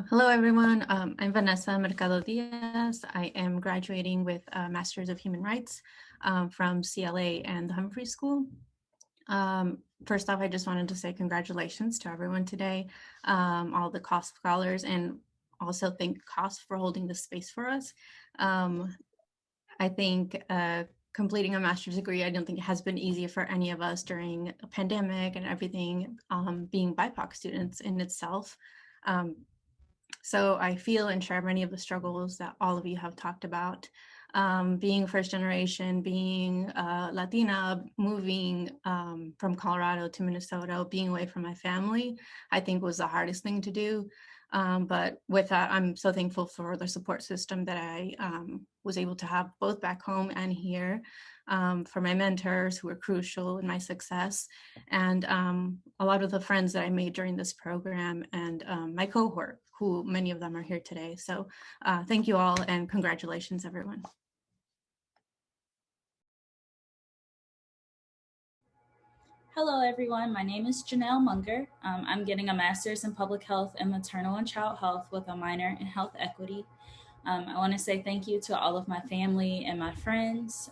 Hello, everyone. I'm Vanessa Mercado Diaz. I am graduating with a Master's of Human Rights from CLA and the Humphrey School. First off, I just wanted to say congratulations to everyone today, all the COSP scholars, and also thank COSP for holding this space for us. I think completing a master's degree, I don't think it has been easy for any of us during a pandemic and everything, being BIPOC students in itself. So I feel and share many of the struggles that all of you have talked about. Being first generation, being Latina, moving from Colorado to Minnesota, being away from my family, I think was the hardest thing to do. But with that, I'm so thankful for the support system that I was able to have both back home and here, for my mentors who were crucial in my success, and a lot of the friends that I made during this program, and my cohort, who many of them are here today. So thank you all, and congratulations, everyone. Hello, everyone. My name is Janelle Munger. I'm getting a master's in public health and maternal and child health with a minor in health equity. I want to say thank you to all of my family and my friends,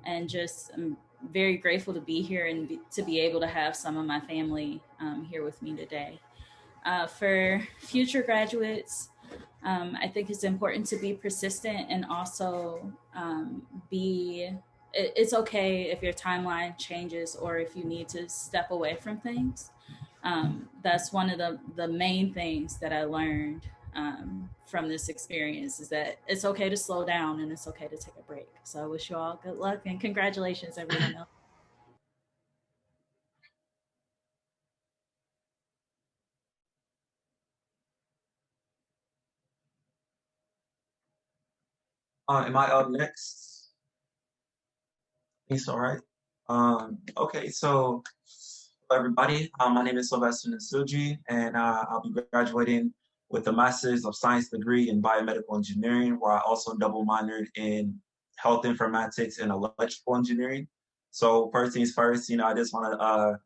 and just I'm very grateful to be here and to be able to have some of my family here with me today. For future graduates, I think it's important to be persistent and also it's okay if your timeline changes or if you need to step away from things. That's one of the main things that I learned from this experience, is that it's okay to slow down and it's okay to take a break. So I wish you all good luck and congratulations, everyone else. Am I up next? It's all right. Okay, so everybody, my name is Sylvester Nasuji, and I'll be graduating with a Master's of Science degree in Biomedical Engineering, where I also double minored in Health Informatics and Electrical Engineering. So first things first, I just want to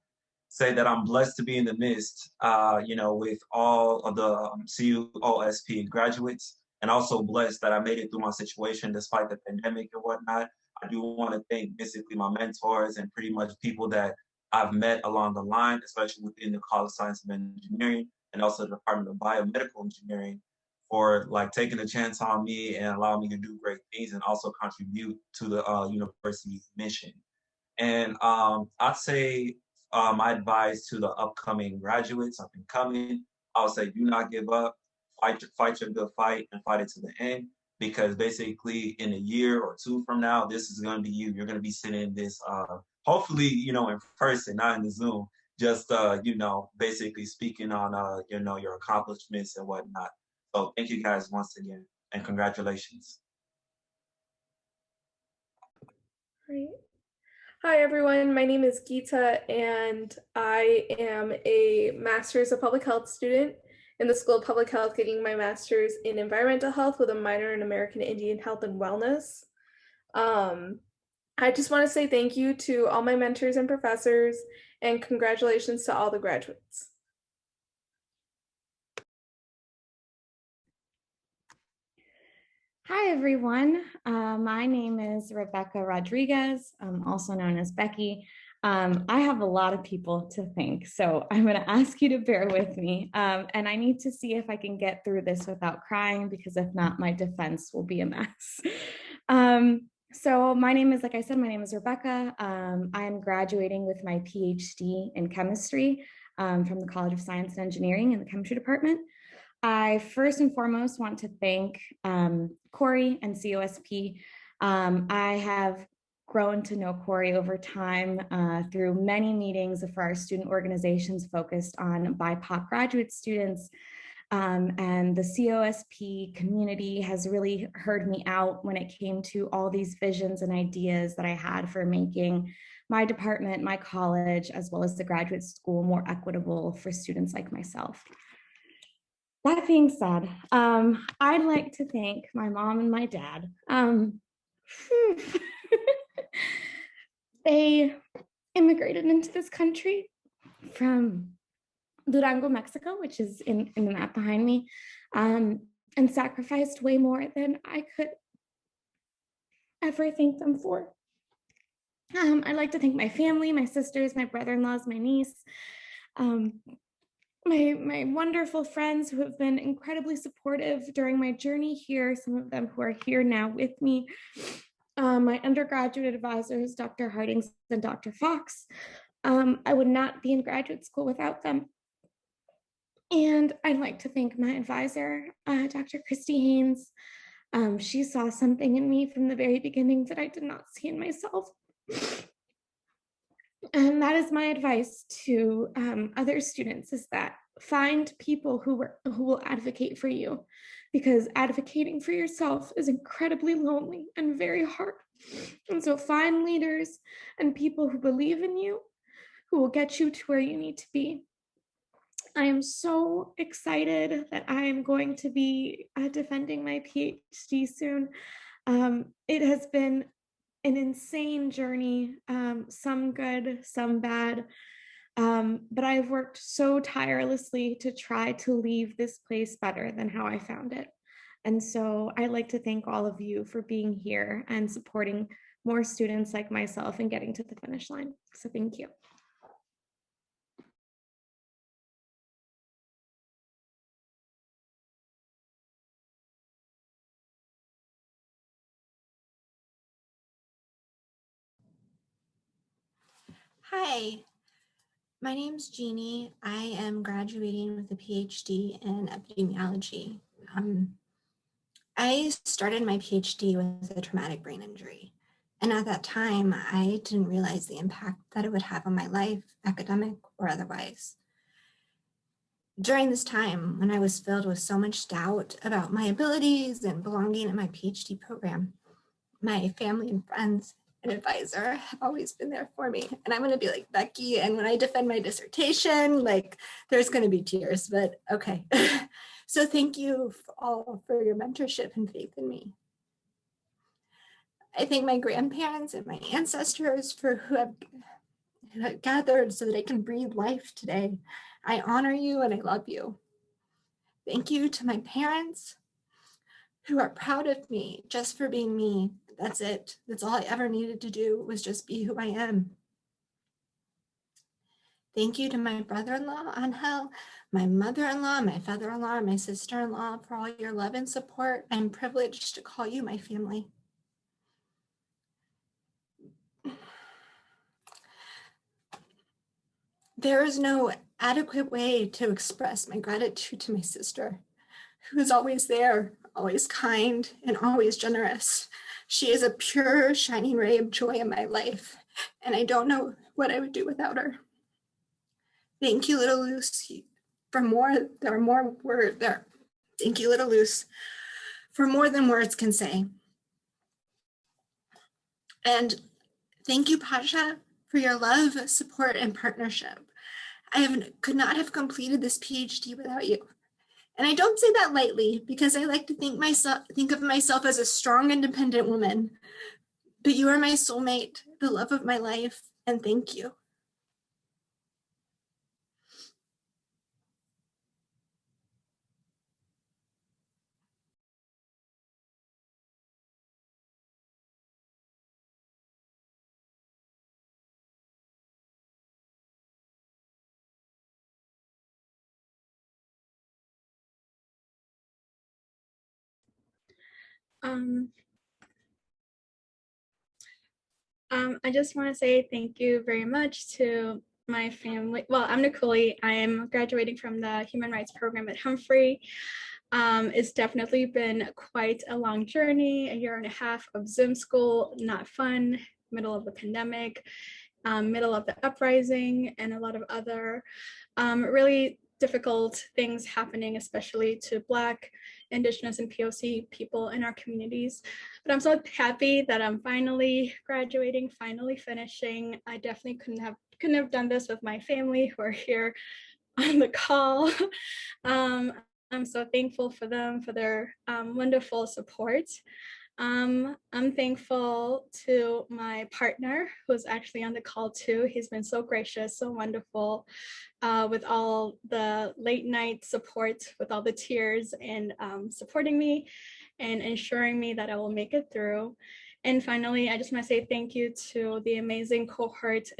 say that I'm blessed to be in the midst, with all of the COSP graduates, and also blessed that I made it through my situation despite the pandemic and whatnot. I do want to thank basically my mentors and pretty much people that I've met along the line, especially within the College of Science and Engineering and also the Department of Biomedical Engineering, for taking a chance on me and allowing me to do great things and also contribute to the university's mission. And I'd say my advice to the upcoming graduates, up and coming, I would say do not give up, fight your good fight and fight it to the end, because basically in a year or two from now, this is going to be you. You're going to be sitting in this, hopefully, in person, not in the Zoom, just, basically speaking on, your accomplishments and whatnot. So thank you guys once again, and congratulations. Right. Hi, everyone. My name is Geeta, and I am a Master's of Public Health student in the School of Public Health, getting my Master's in Environmental Health with a minor in American Indian Health and Wellness. I just want to say thank you to all my mentors and professors, and congratulations to all the graduates. Hi, everyone. My name is Rebecca Rodriguez, also known as Becky. I have a lot of people to thank, so I'm going to ask you to bear with me. And I need to see if I can get through this without crying, because if not, my defense will be a mess. So my name is, like I said, my name is Rebecca. I am graduating with my PhD in chemistry from the College of Science and Engineering in the chemistry department. I first and foremost want to thank Corey and COSP. I have grown to know Corey over time through many meetings for our student organizations focused on BIPOC graduate students. And the COSP community has really heard me out when it came to all these visions and ideas that I had for making my department, my college, as well as the graduate school more equitable for students like myself. That being said, I'd like to thank my mom and my dad. They immigrated into this country from Durango, Mexico, which is in the map behind me, and sacrificed way more than I could ever thank them for. I'd like to thank my family, my sisters, my brother-in-laws, my niece, my wonderful friends who have been incredibly supportive during my journey here, some of them who are here now with me, my undergraduate advisors, Dr. Hardings and Dr. Fox. I would not be in graduate school without them. And I'd like to thank my advisor, Dr. Christy Haynes. She saw something in me from the very beginning that I did not see in myself. And that is my advice to other students, is that find people who will advocate for you, because advocating for yourself is incredibly lonely and very hard. And so find leaders and people who believe in you, who will get you to where you need to be. I am so excited that I am going to be defending my PhD soon. It has been an insane journey, some good, some bad, but I've worked so tirelessly to try to leave this place better than how I found it. And so I'd like to thank all of you for being here and supporting more students like myself and getting to the finish line. So thank you. Hi, my name's Jeannie. I am graduating with a PhD in epidemiology. I started my PhD with a traumatic brain injury. And at that time, I didn't realize the impact that it would have on my life, academic or otherwise. During this time, when I was filled with so much doubt about my abilities and belonging in my PhD program, my family and friends and advisor have always been there for me. And I'm going to be like Becky. And when I defend my dissertation, like there's going to be tears, but okay. So thank you all for your mentorship and faith in me. I thank my grandparents and my ancestors for who have gathered so that I can breathe life today. I honor you and I love you. Thank you to my parents who are proud of me just for being me. That's it. That's all I ever needed to do, was just be who I am. Thank you to my brother-in-law, Angel, my mother-in-law, my father-in-law, my sister-in-law for all your love and support. I'm privileged to call you my family. There is no adequate way to express my gratitude to my sister, who is always there, always kind, and always generous. She is a pure, shining ray of joy in my life, and I don't know what I would do without her. Thank you, Little Lucy, there are more words there. Thank you, Little Luce, for more than words can say. And Thank you, Pasha, for your love, support, and partnership. Could not have completed this PhD without you. And I don't say that lightly because I like to think of myself as a strong, independent woman. But you are my soulmate, the love of my life, and thank you. I just want to say thank you very much to my family. Well, I'm Nicole. I am graduating from the Human Rights Program at Humphrey. It's definitely been quite a long journey, a year and a half of Zoom school, not fun, middle of the pandemic, middle of the uprising, and a lot of other really difficult things happening, especially to Black, Indigenous, and POC people in our communities. But I'm so happy that I'm finally graduating, finally finishing. I definitely couldn't have done this with my family who are here on the call. I'm so thankful for them, for their wonderful support. I'm thankful to my partner who's actually on the call too. He's been so gracious, so wonderful with all the late night support, with all the tears and supporting me and ensuring me that I will make it through. And finally, I just want to say thank you to the amazing cohort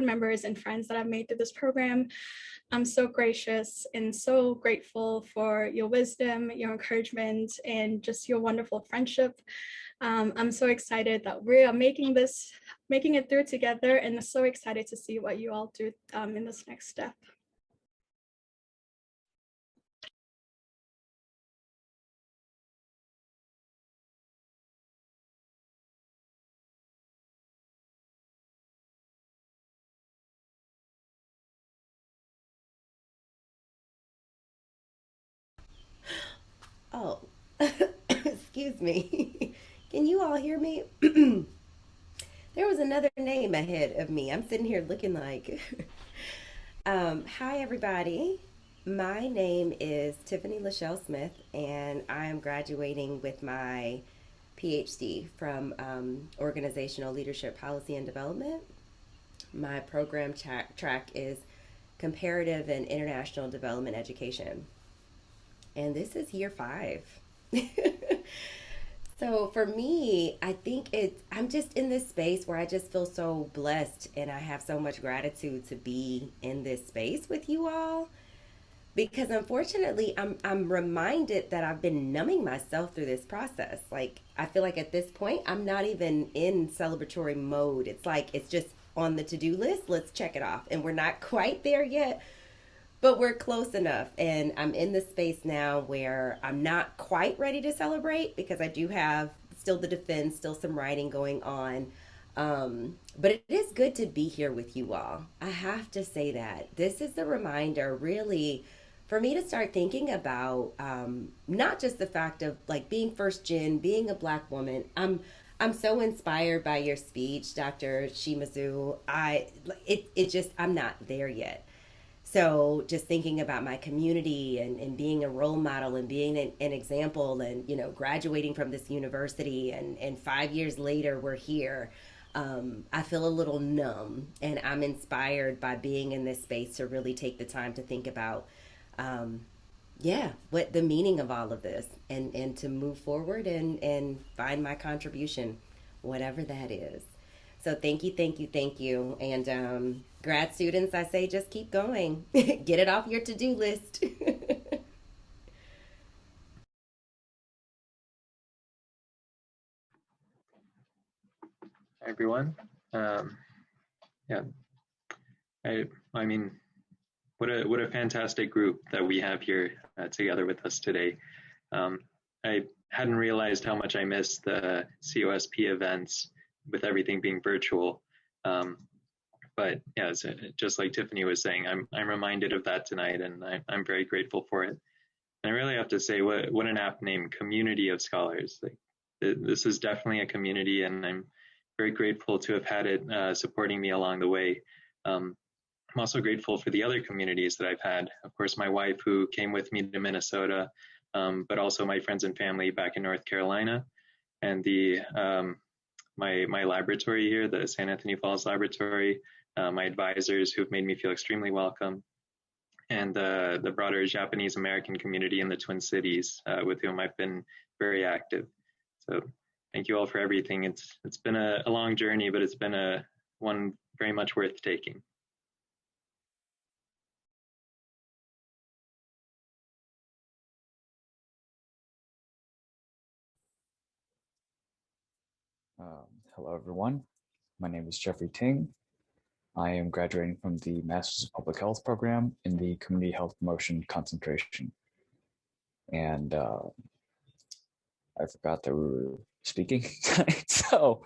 members and friends that I've made through this program. I'm so gracious and so grateful for your wisdom, your encouragement, and just your wonderful friendship. I'm so excited that we are making it through together, and so excited to see what you all do in this next step. Oh, excuse me. Can you all hear me? There was another name ahead of me. I'm sitting here looking like. Hi, everybody. My name is Tiffany Lachelle Smith, and I am graduating with my PhD from Organizational Leadership Policy and Development. My program track is Comparative and International Development Education. And this is year 5. So for me, I think I'm just in this space where I just feel so blessed and I have so much gratitude to be in this space with you all. Because unfortunately, I'm reminded that I've been numbing myself through this process. Like, I feel like at this point, I'm not even in celebratory mode. It's like, it's just on the to-do list. Let's check it off. And we're not quite there yet, but we're close enough. And I'm in the space now where I'm not quite ready to celebrate because I do have still the defense, still some writing going on. But it is good to be here with you all. I have to say that. This is the reminder, really, for me to start thinking about not just the fact of like being first gen, being a Black woman. I'm so inspired by your speech, Dr. Shimazu. I'm not there yet. So just thinking about my community and being a role model and being an example and, you know, graduating from this university and 5 years later we're here. I feel a little numb and I'm inspired by being in this space to really take the time to think about, what the meaning of all of this and to move forward and find my contribution, whatever that is. So thank you, thank you, thank you. And grad students, I say just keep going. Get it off your to-do list. Hi, everyone. Yeah, I mean, what a fantastic group that we have here together with us today. I hadn't realized how much I missed the COSP events with everything being virtual. But yeah, just like Tiffany was saying, I'm reminded of that tonight, and I'm very grateful for it. And I really have to say, what an apt name, Community of Scholars. Like, this is definitely a community, and I'm very grateful to have had it supporting me along the way. I'm also grateful for the other communities that I've had. Of course, my wife who came with me to Minnesota, but also my friends and family back in North Carolina, and the my laboratory here, the San Anthony Falls Laboratory, my advisors who've made me feel extremely welcome, and the broader Japanese American community in the Twin Cities, with whom I've been very active. So thank you all for everything. It's been a long journey, but it's been one very much worth taking. Hello, everyone. My name is Jeffrey Ting. I am graduating from the Masters of Public Health program in the Community Health Promotion concentration. And I forgot that we were speaking tonight. So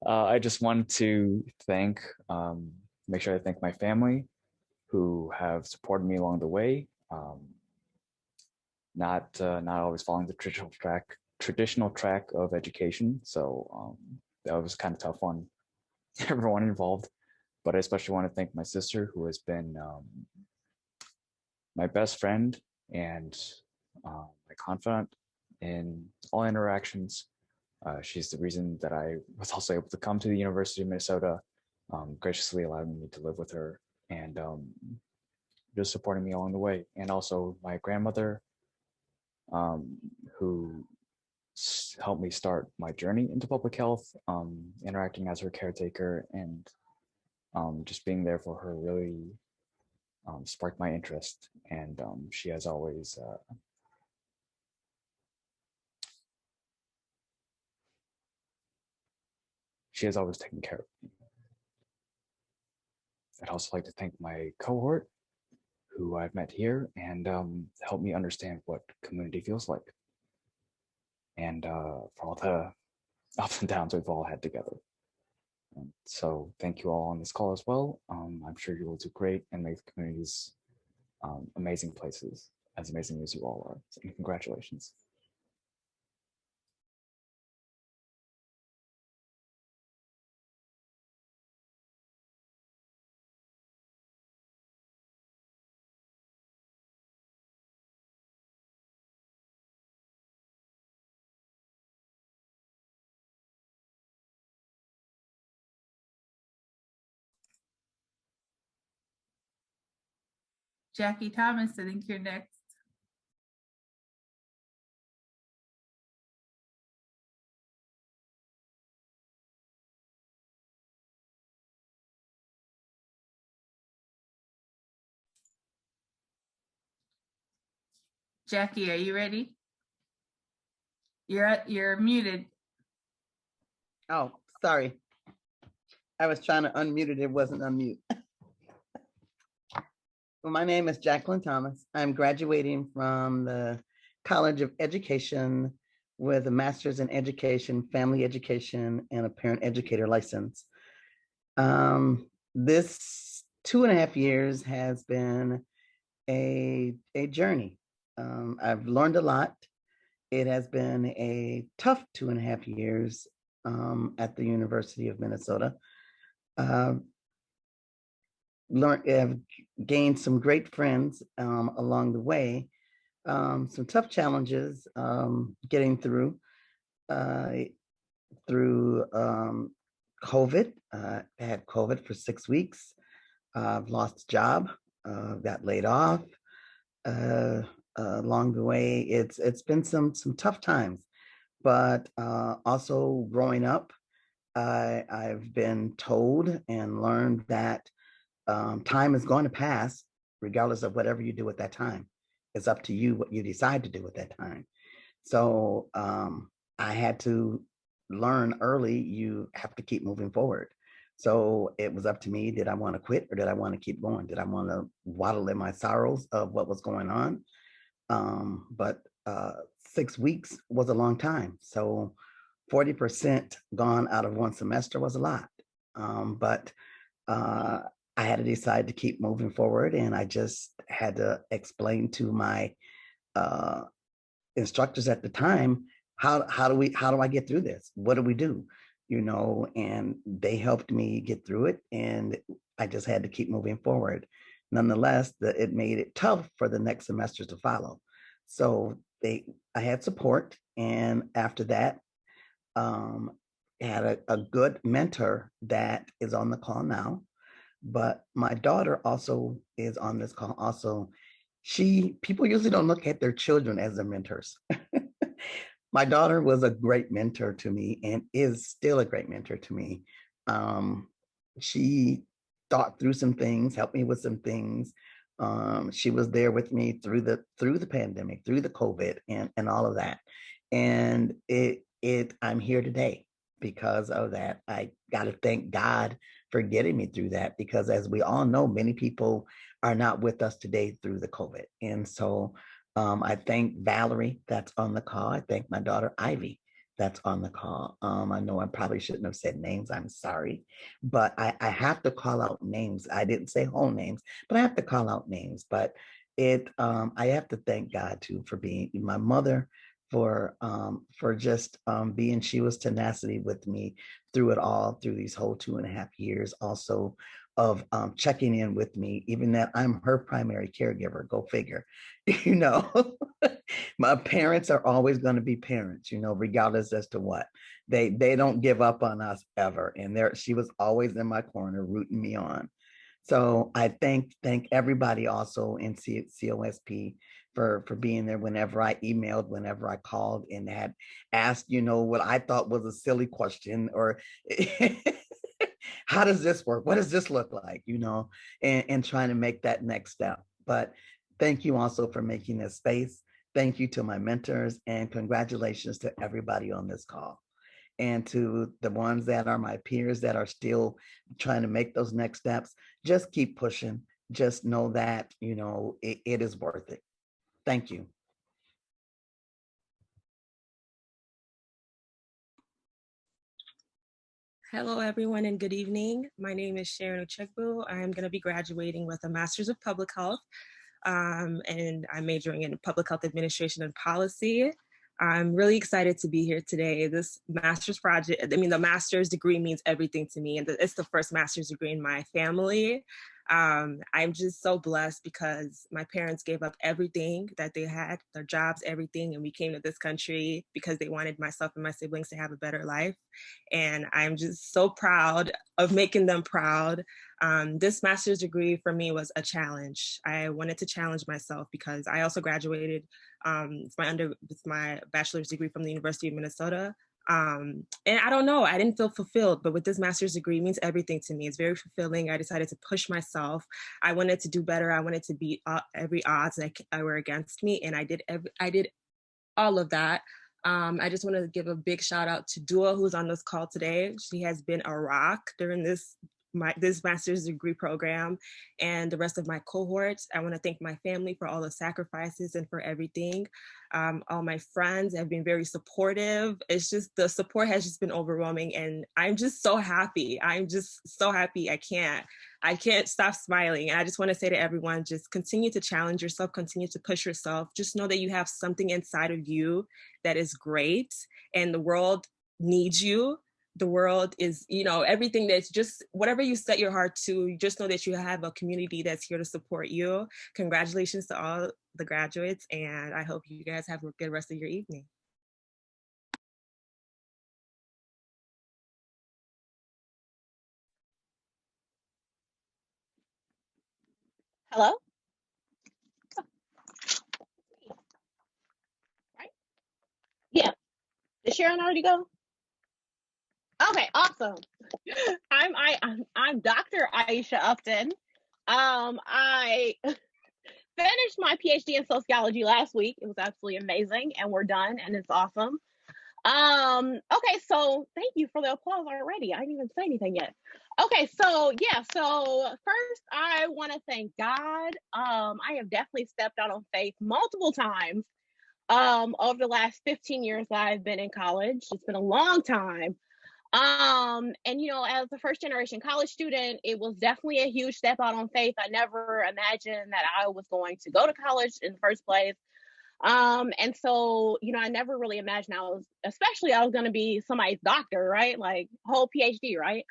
I just wanted to make sure I thank my family who have supported me along the way. Not always following the traditional track of education. So that was kind of tough on everyone involved. But I especially want to thank my sister, who has been my best friend and my confidant in all interactions. She's the reason that I was also able to come to the University of Minnesota, graciously allowing me to live with her and just supporting me along the way. And also my grandmother, who helped me start my journey into public health, interacting as her caretaker, and just being there for her really sparked my interest. And she has always taken care of me. I'd also like to thank my cohort, who I've met here, and helped me understand what community feels like, and for all the ups and downs we've all had together. So thank you all on this call as well. I'm sure you will do great and make the communities amazing places, as amazing as you all are. So congratulations. Jackie Thomas, I think you're next. Jackie, are you ready? You're muted. Oh, sorry. I was trying to unmute it. It wasn't unmute. Well, my name is Jacqueline Thomas. I'm graduating from the College of Education with a master's in education, family education, and a parent educator license. This 2.5 years has been a journey. I've learned a lot. It has been a tough 2.5 years at the University of Minnesota. Have gained some great friends along the way. Some tough challenges getting through COVID. I had COVID for 6 weeks. I've lost a job, got laid off. Along the way, it's been some tough times, but also growing up, I've been told and learned that time is going to pass regardless of whatever you do at that time. It's up to you what you decide to do at that time. So I had to learn early, you have to keep moving forward. So it was up to me, did I want to quit or did I want to keep going? Did I want to waddle in my sorrows of what was going on? But 6 weeks was a long time. So 40% gone out of one semester was a lot. But I had to decide to keep moving forward, and I just had to explain to my instructors at the time, how do I get through this? What do we do? and they helped me get through it. And I just had to keep moving forward. Nonetheless, it made it tough for the next semester to follow. So I had support. And after that, had a good mentor that is on the call now. But my daughter also is on this call. Also, people usually don't look at their children as their mentors. My daughter was a great mentor to me and is still a great mentor to me. She thought through some things, helped me with some things. She was there with me through the pandemic, through the COVID, and all of that. And I'm here today because of that. I got to thank God for getting me through that, because as we all know, many people are not with us today through the COVID. And so I thank Valerie that's on the call. I thank my daughter Ivy that's on the call. I know I probably shouldn't have said names. I'm sorry, but I have to call out names. I didn't say whole names, but I have to call out names. But I have to thank God too for being my mother, for just being, she was tenacity with me through it all, through these whole 2.5 years. Also of checking in with me, even that I'm her primary caregiver. Go figure. My parents are always going to be parents, regardless as to what. They don't give up on us ever. And she was always in my corner rooting me on. So I thank everybody also in COSP for being there whenever I emailed, whenever I called and had asked, what I thought was a silly question, or how does this work? What does this look like? And trying to make that next step. But thank you also for making this space. Thank you to my mentors, and congratulations to everybody on this call. And to the ones that are my peers that are still trying to make those next steps, just keep pushing. Just know that, it is worth it. Thank you. Hello, everyone, and good evening. My name is Sharon Ochegbu. I'm going to be graduating with a Master's of Public Health, and I'm majoring in Public Health Administration and Policy. I'm really excited to be here today. This master's project, the master's degree means everything to me, and it's the first master's degree in my family. I'm just so blessed because my parents gave up everything that they had, their jobs, everything, and we came to this country because they wanted myself and my siblings to have a better life. And I'm just so proud of making them proud. This master's degree for me was a challenge. I wanted to challenge myself because I also graduated with my bachelor's degree from the University of Minnesota. And I don't know, I didn't feel fulfilled, but with this master's degree, it means everything to me. It's very fulfilling. I decided to push myself. I wanted to do better. I wanted to beat every odds that were against me. And I did all of that. I just want to give a big shout out to Dua, who's on this call today. She has been a rock during this master's degree program, and the rest of my cohorts. I want to thank my family for all the sacrifices and for everything. All my friends have been very supportive. It's just, the support has just been overwhelming, and I'm just so happy. I'm just so happy. I can't stop smiling. And I just want to say to everyone, just continue to challenge yourself, continue to push yourself. Just know that you have something inside of you that is great, and the world needs you. The world is, everything that's just, whatever you set your heart to, you just know that you have a community that's here to support you. Congratulations to all the graduates, and I hope you guys have a good rest of your evening. Hello? Right? Yeah. Did Sharon already go? Okay, awesome. I'm Dr. Aisha Upton. I finished my PhD in sociology last week. It was absolutely amazing, and we're done, and it's awesome. Okay, so thank you for the applause already. I didn't even say anything yet. Okay, so first I want to thank God. I have definitely stepped out on faith multiple times over the last 15 years that I've been in college. It's been a long time. And as a first generation college student, it was definitely a huge step out on faith. I never imagined that I was going to go to college in the first place. And so, I never really imagined I was going to be somebody's doctor, right? Like whole PhD, right?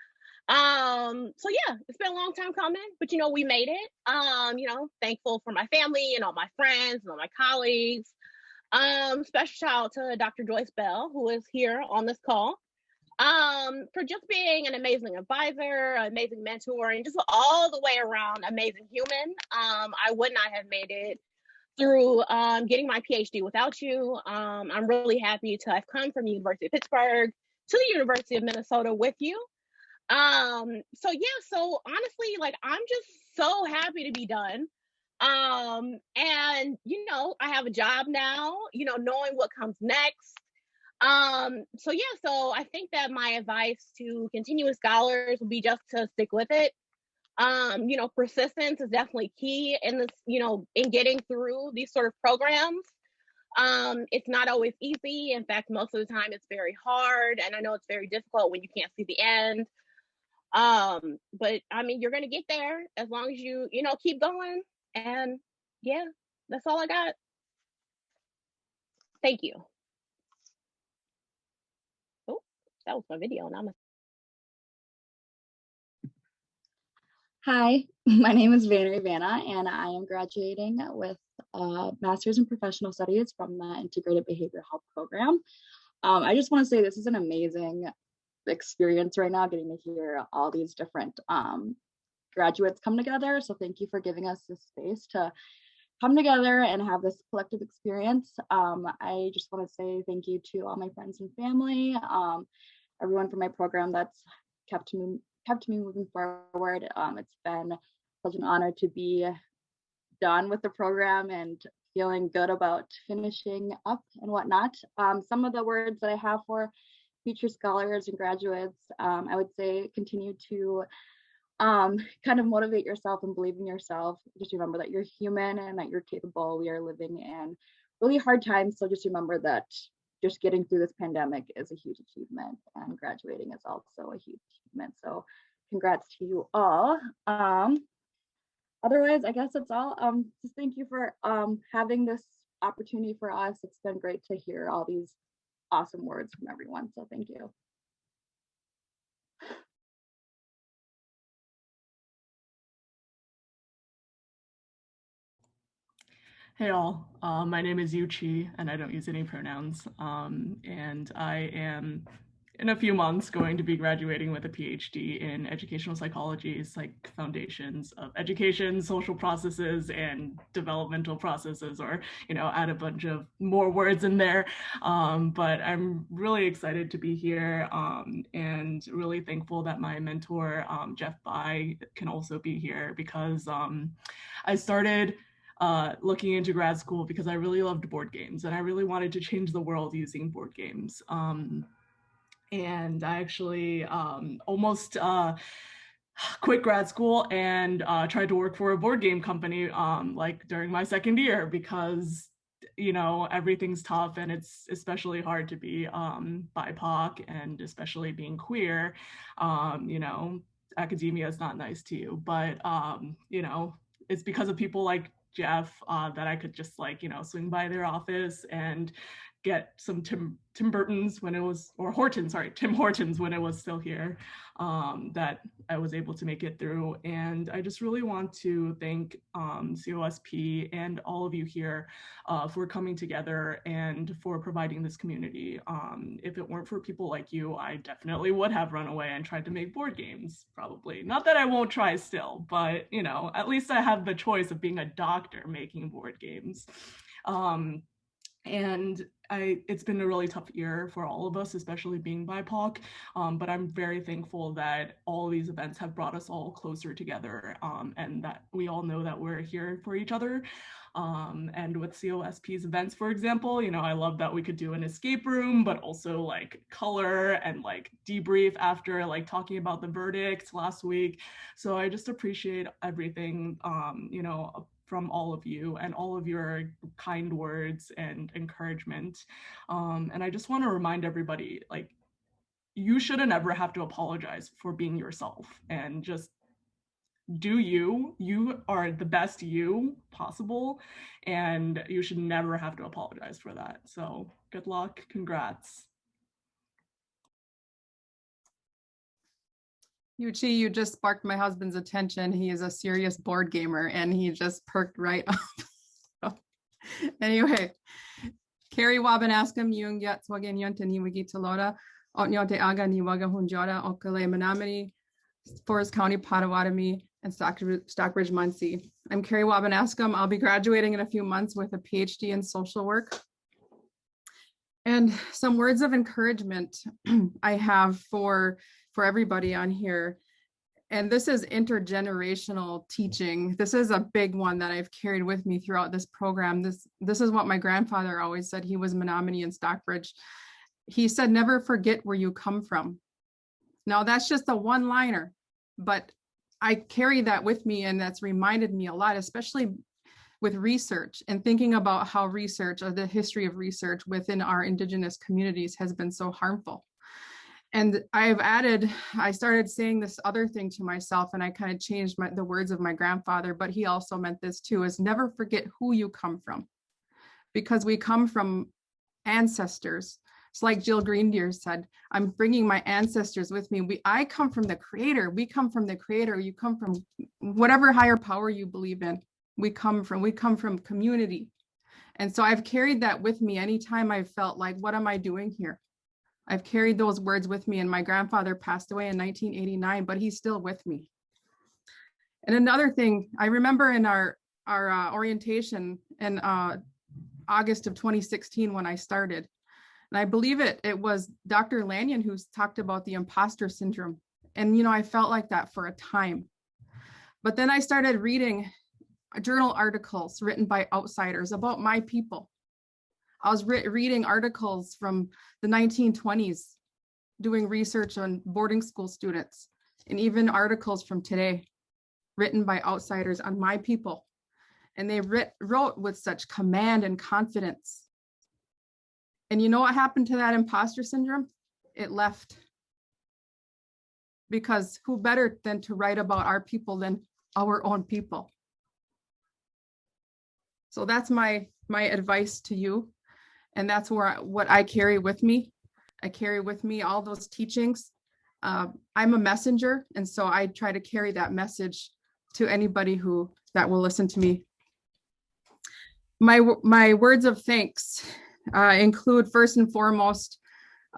So yeah, it's been a long time coming, but we made it. Thankful for my family and all my friends and all my colleagues. Special shout out to Dr. Joyce Bell, who is here on this call. For just being an amazing advisor, amazing mentor, and just all the way around amazing human. I would not have made it through getting my PhD without you. I'm really happy to have come from the University of Pittsburgh to the University of Minnesota with you. So honestly, like I'm just so happy to be done. And I have a job now, knowing what comes next. So I think that my advice to continuing scholars would be just to stick with it. Persistence is definitely key in this, in getting through these sort of programs. It's not always easy. In fact, most of the time it's very hard. And I know it's very difficult when you can't see the end. But I mean, you're going to get there as long as you keep going. And yeah, that's all I got. Thank you. Oh, that was my video. And Hi, my name is Vannery Vanna, and I am graduating with a Master's in Professional Studies from the Integrated Behavioral Health Program. I just want to say this is an amazing experience right now, getting to hear all these different graduates come together. So thank you for giving us this space to come together and have this collective experience. I just want to say thank you to all my friends and family, everyone from my program that's kept me moving forward. It's been such an honor to be done with the program and feeling good about finishing up and whatnot. Some of the words that I have for future scholars and graduates, I would say continue to kind of motivate yourself and believe in yourself. Just remember that you're human and that you're capable. We are living in really hard times. So just remember that just getting through this pandemic is a huge achievement, and graduating is also a huge achievement. So congrats to you all. Otherwise, I guess that's all. Just thank you for having this opportunity for us. It's been great to hear all these awesome words from everyone. So thank you. Hey all, my name is Yuchi and I don't use any pronouns. And I am in a few months going to be graduating with a PhD in educational psychology, like foundations of education, social processes, and developmental processes, or, add a bunch of more words in there. But I'm really excited to be here and really thankful that my mentor, Jeff Bai, can also be here because I started looking into grad school because I really loved board games and I really wanted to change the world using board games. And I actually almost quit grad school and tried to work for a board game company like during my second year because everything's tough and it's especially hard to be BIPOC and especially being queer. Academia is not nice to you, but it's because of people like Jeff that I could just swing by their office and get some Tim Burtons when it was, or Hortons, sorry, Tim Hortons when it was still here, that I was able to make it through. And I just really want to thank COSP and all of you here for coming together and for providing this community. If it weren't for people like you, I definitely would have run away and tried to make board games, probably. Not that I won't try still, but at least I have the choice of being a doctor making board games. And it's been a really tough year for all of us, especially being BIPOC, but I'm very thankful that all of these events have brought us all closer together, and that we all know that we're here for each other. And with COSP's events, for example, I love that we could do an escape room, but also color and debrief after talking about the verdicts last week. So I just appreciate everything, from all of you and all of your kind words and encouragement. And I just want to remind everybody, you shouldn't ever have to apologize for being yourself, and just do you. You are the best you possible, and you should never have to apologize for that. So good luck, congrats. Yuchi, you just sparked my husband's attention. He is a serious board gamer and he just perked right up. Anyway, Carrie Wabanascom, yung yat swagen yunta niwagi talora, otnyote aga niwaga hunjora, okale manamani, Forest County, Potawatomi, and Stockbridge, Muncie. I'm Carrie Wabanascom. I'll be graduating in a few months with a PhD in social work. And some words of encouragement I have for everybody on here. And this is intergenerational teaching. This is a big one that I've carried with me throughout this program. This is what my grandfather always said. He was Menominee in Stockbridge. He said, never forget where you come from. Now that's just a one-liner, but I carry that with me, and that's reminded me a lot, especially with research and thinking about how research, or the history of research within our Indigenous communities, has been so harmful. And I started saying this other thing to myself, and I kind of changed the words of my grandfather, but he also meant this too, is never forget who you come from, because we come from ancestors. It's like Jill Greendeer said, I'm bringing my ancestors with me. I come from the creator. We come from the creator. You come from whatever higher power you believe in. We come from community. And so I've carried that with me anytime I've felt like, what am I doing here? I've carried those words with me, and my grandfather passed away in 1989, but he's still with me. And another thing, I remember in our orientation in August of 2016 when I started, and I believe it was Dr. Lanyon who talked about the imposter syndrome. And, I felt like that for a time. But then I started reading journal articles written by outsiders about my people. I was reading articles from the 1920s, doing research on boarding school students, and even articles from today written by outsiders on my people. And they wrote with such command and confidence. And you know what happened to that imposter syndrome? It left. Because who better than to write about our people than our own people? So that's my advice to you. And that's what I carry with me. I carry with me all those teachings. I'm a messenger, and so I try to carry that message to anybody that will listen to me. My words of thanks include, first and foremost,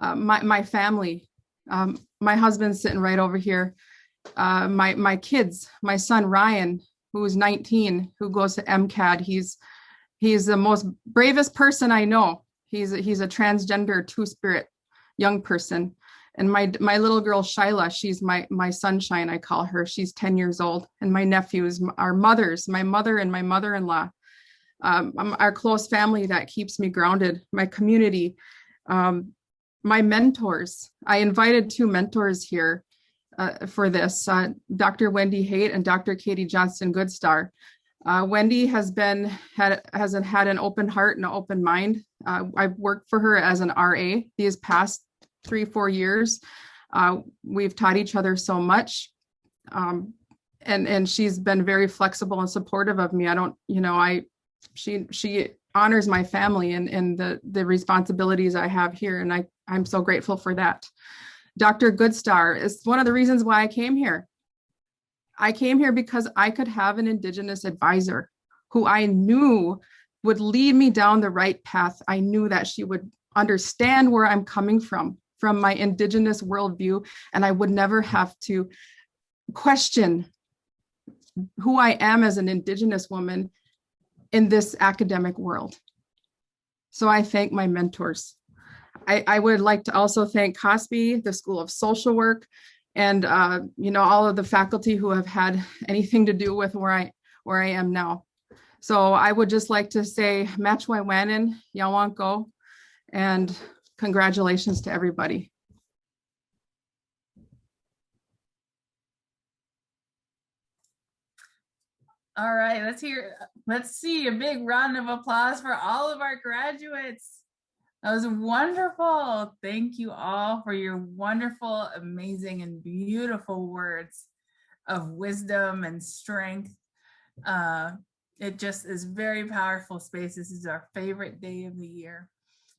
my family. My husband's sitting right over here. My kids, my son Ryan, who's 19, who goes to MCAD. He's the most bravest person I know. He's a transgender two-spirit young person. And my little girl, Shyla, she's my sunshine, I call her. She's 10 years old. And my nephews, our mothers, my mother and my mother-in-law, our close family that keeps me grounded, my community, my mentors. I invited 2 mentors here for this, Dr. Wendy Haight and Dr. Katie Johnston Goodstar. Wendy has had an open heart and an open mind. I've worked for her as an RA these past 3-4 years. We've taught each other so much. And she's been very flexible and supportive of me. She honors my family and the responsibilities I have here. And I'm so grateful for that. Dr. Goodstar is one of the reasons why I came here. I came here because I could have an Indigenous advisor who I knew would lead me down the right path. I knew that she would understand where I'm coming from my Indigenous worldview, and I would never have to question who I am as an Indigenous woman in this academic world. So I thank my mentors. I would like to also thank COSP, the School of Social Work, and all of the faculty who have had anything to do with where I am now. So I would just like to say Matchwai Wanan, Yawanko, and congratulations to everybody. All right, let's see a big round of applause for all of our graduates. That was wonderful. Thank you all for your wonderful, amazing, and beautiful words. of wisdom and strength. It just is very powerful space. This is our favorite day of the year.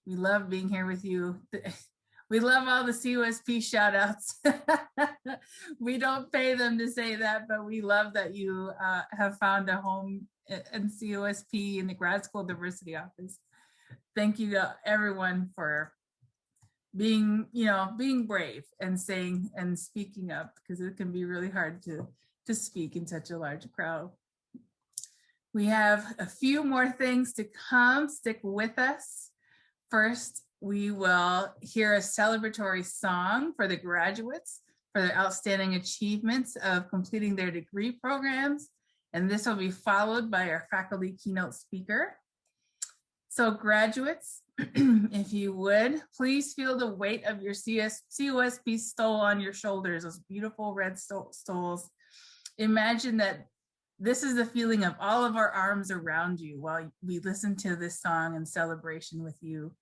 We love being here with you. We love all the COSP shout outs. We don't pay them to say that, but we love that you have found a home in COSP in the Grad School Diversity Office. Thank you to everyone for being brave and saying and speaking up, because it can be really hard to speak in such a large crowd. We have a few more things to come. Stick with us. First, we will hear a celebratory song for the graduates for their outstanding achievements of completing their degree programs. And this will be followed by our faculty keynote speaker. So graduates, if you would, please feel the weight of your COSP stole on your shoulders, those beautiful red stoles. Imagine that this is the feeling of all of our arms around you while we listen to this song in celebration with you.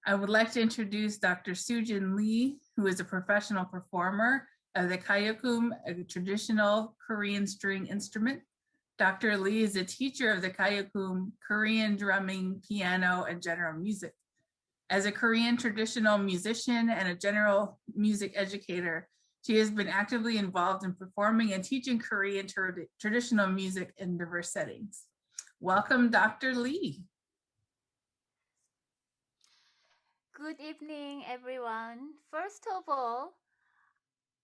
I would like to introduce Dr. Sujin Lee, who is a professional performer of the kayakum, a traditional Korean string instrument. Dr. Lee is a teacher of the kayakum, Korean drumming, piano, and general music. As a Korean traditional musician and a general music educator, she has been actively involved in performing and teaching Korean traditional music in diverse settings. Welcome, Dr. Lee. Good evening, everyone. First of all,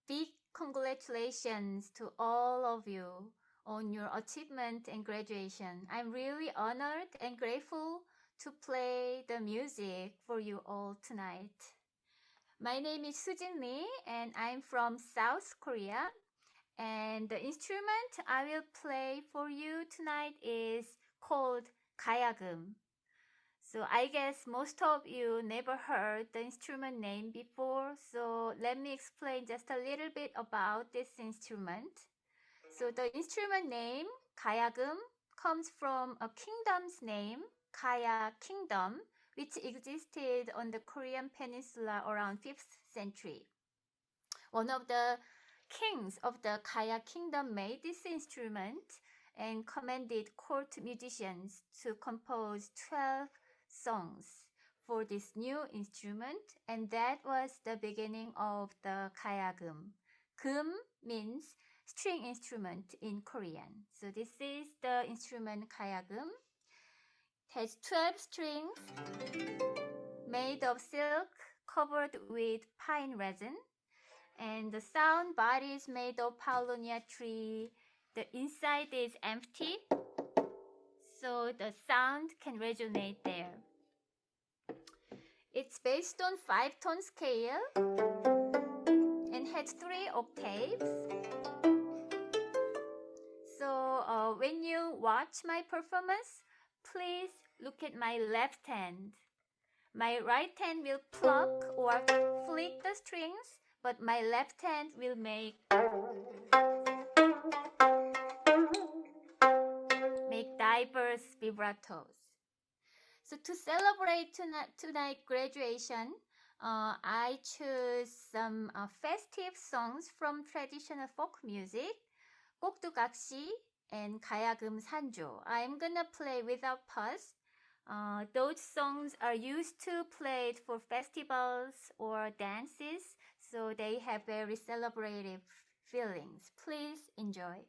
big congratulations to all of you on your achievement and graduation. I'm really honored and grateful to play the music for you all tonight. My name is Sujin Lee, and I'm from South Korea. And the instrument I will play for you tonight is called kayagum. So I guess most of you never heard the instrument name before, so let me explain just a little bit about this instrument. So the instrument name, kayagum, comes from a kingdom's name, Kaya Kingdom, which existed on the Korean peninsula around 5th century. One of the kings of the Kaya Kingdom made this instrument and commanded court musicians to compose 12 songs for this new instrument, and that was the beginning of the kayagum. Gum means string instrument in Korean. So this is the instrument kayagum. It has 12 strings made of silk covered with pine resin, and the sound body is made of paulownia tree. The inside is empty, so the sound can resonate there. It's based on 5-tone scale and has 3 octaves. So when you watch my performance, please look at my left hand. My right hand will pluck or flick the strings, but my left hand will make diverse vibratos. So to celebrate tonight graduation, I choose some festive songs from traditional folk music, 꼭두각시 and 가야금 산조. I'm gonna play without pause. Those songs are used to played for festivals or dances, so they have very celebrative feelings. Please enjoy.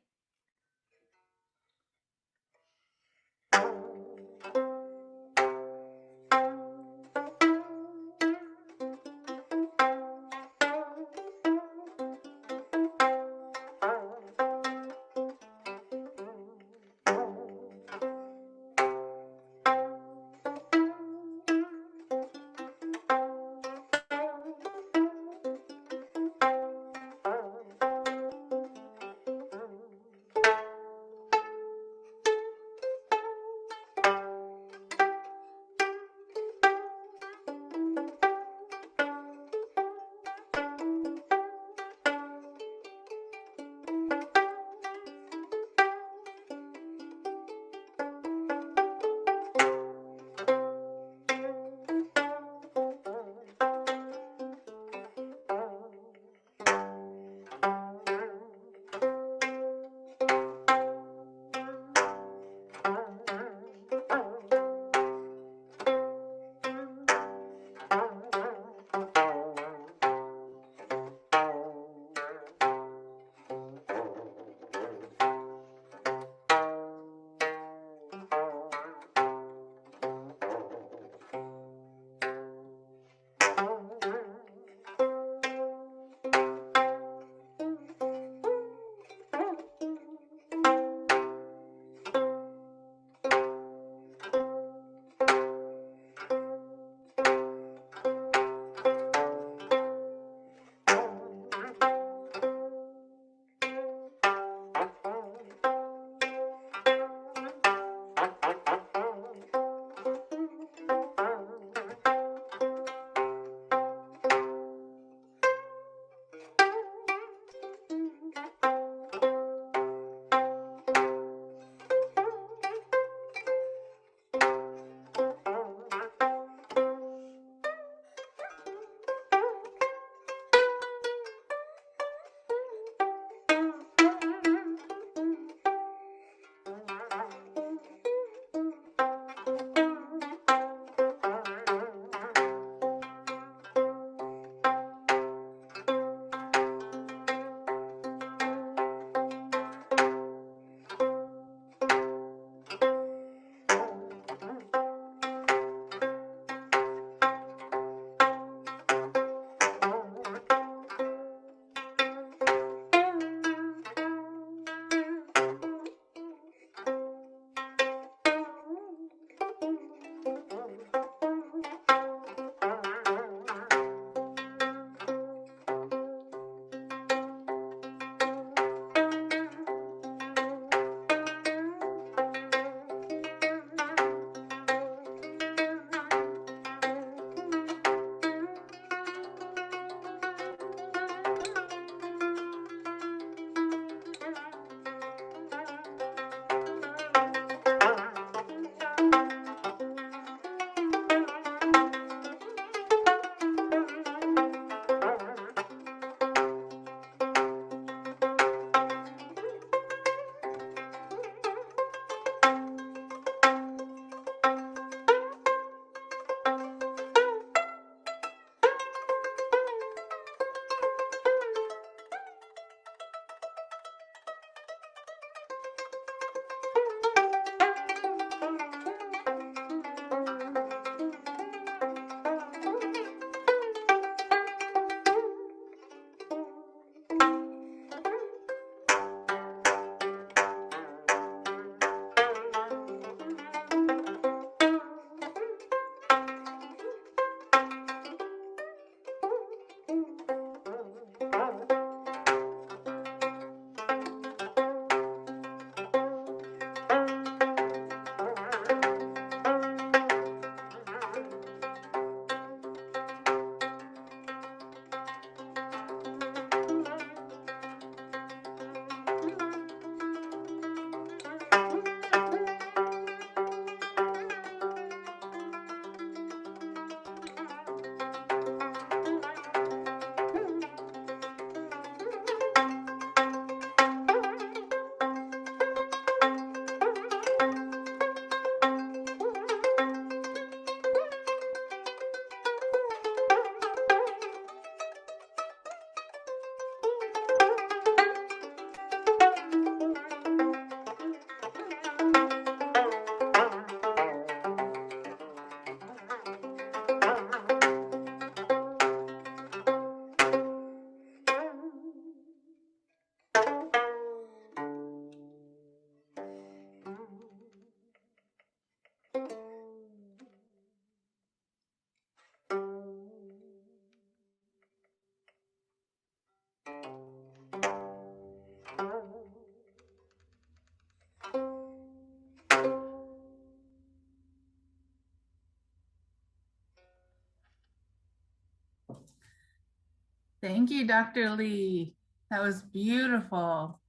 Thank you, Dr. Lee. That was beautiful.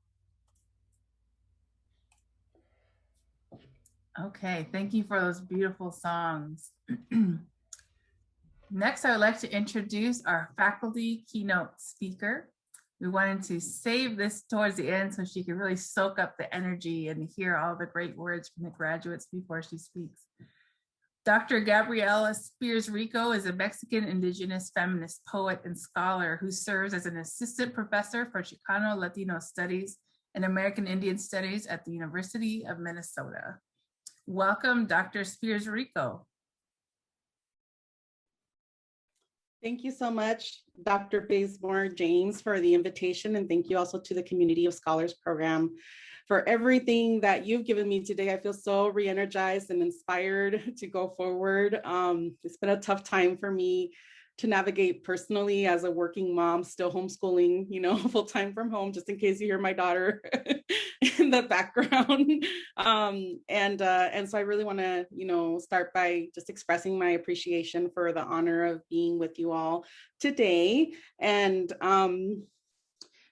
Okay, thank you for those beautiful songs. Next, I would like to introduce our faculty keynote speaker. We wanted to save this towards the end so she could really soak up the energy and hear all the great words from the graduates before she speaks. Dr. Gabriela Spears Rico is a Mexican indigenous feminist poet and scholar who serves as an assistant professor for Chicano Latino Studies and American Indian Studies at the University of Minnesota. Welcome, Dr. Spears Rico. Thank you so much, Dr. Bazemore James, for the invitation, and thank you also to the Community of Scholars Program for everything that you've given me today. I feel so re-energized and inspired to go forward. It's been a tough time for me to navigate personally as a working mom, still homeschooling, you know, full time from home, just in case you hear my daughter in the background. And so I really want to, you know, start by just expressing my appreciation for the honor of being with you all today. And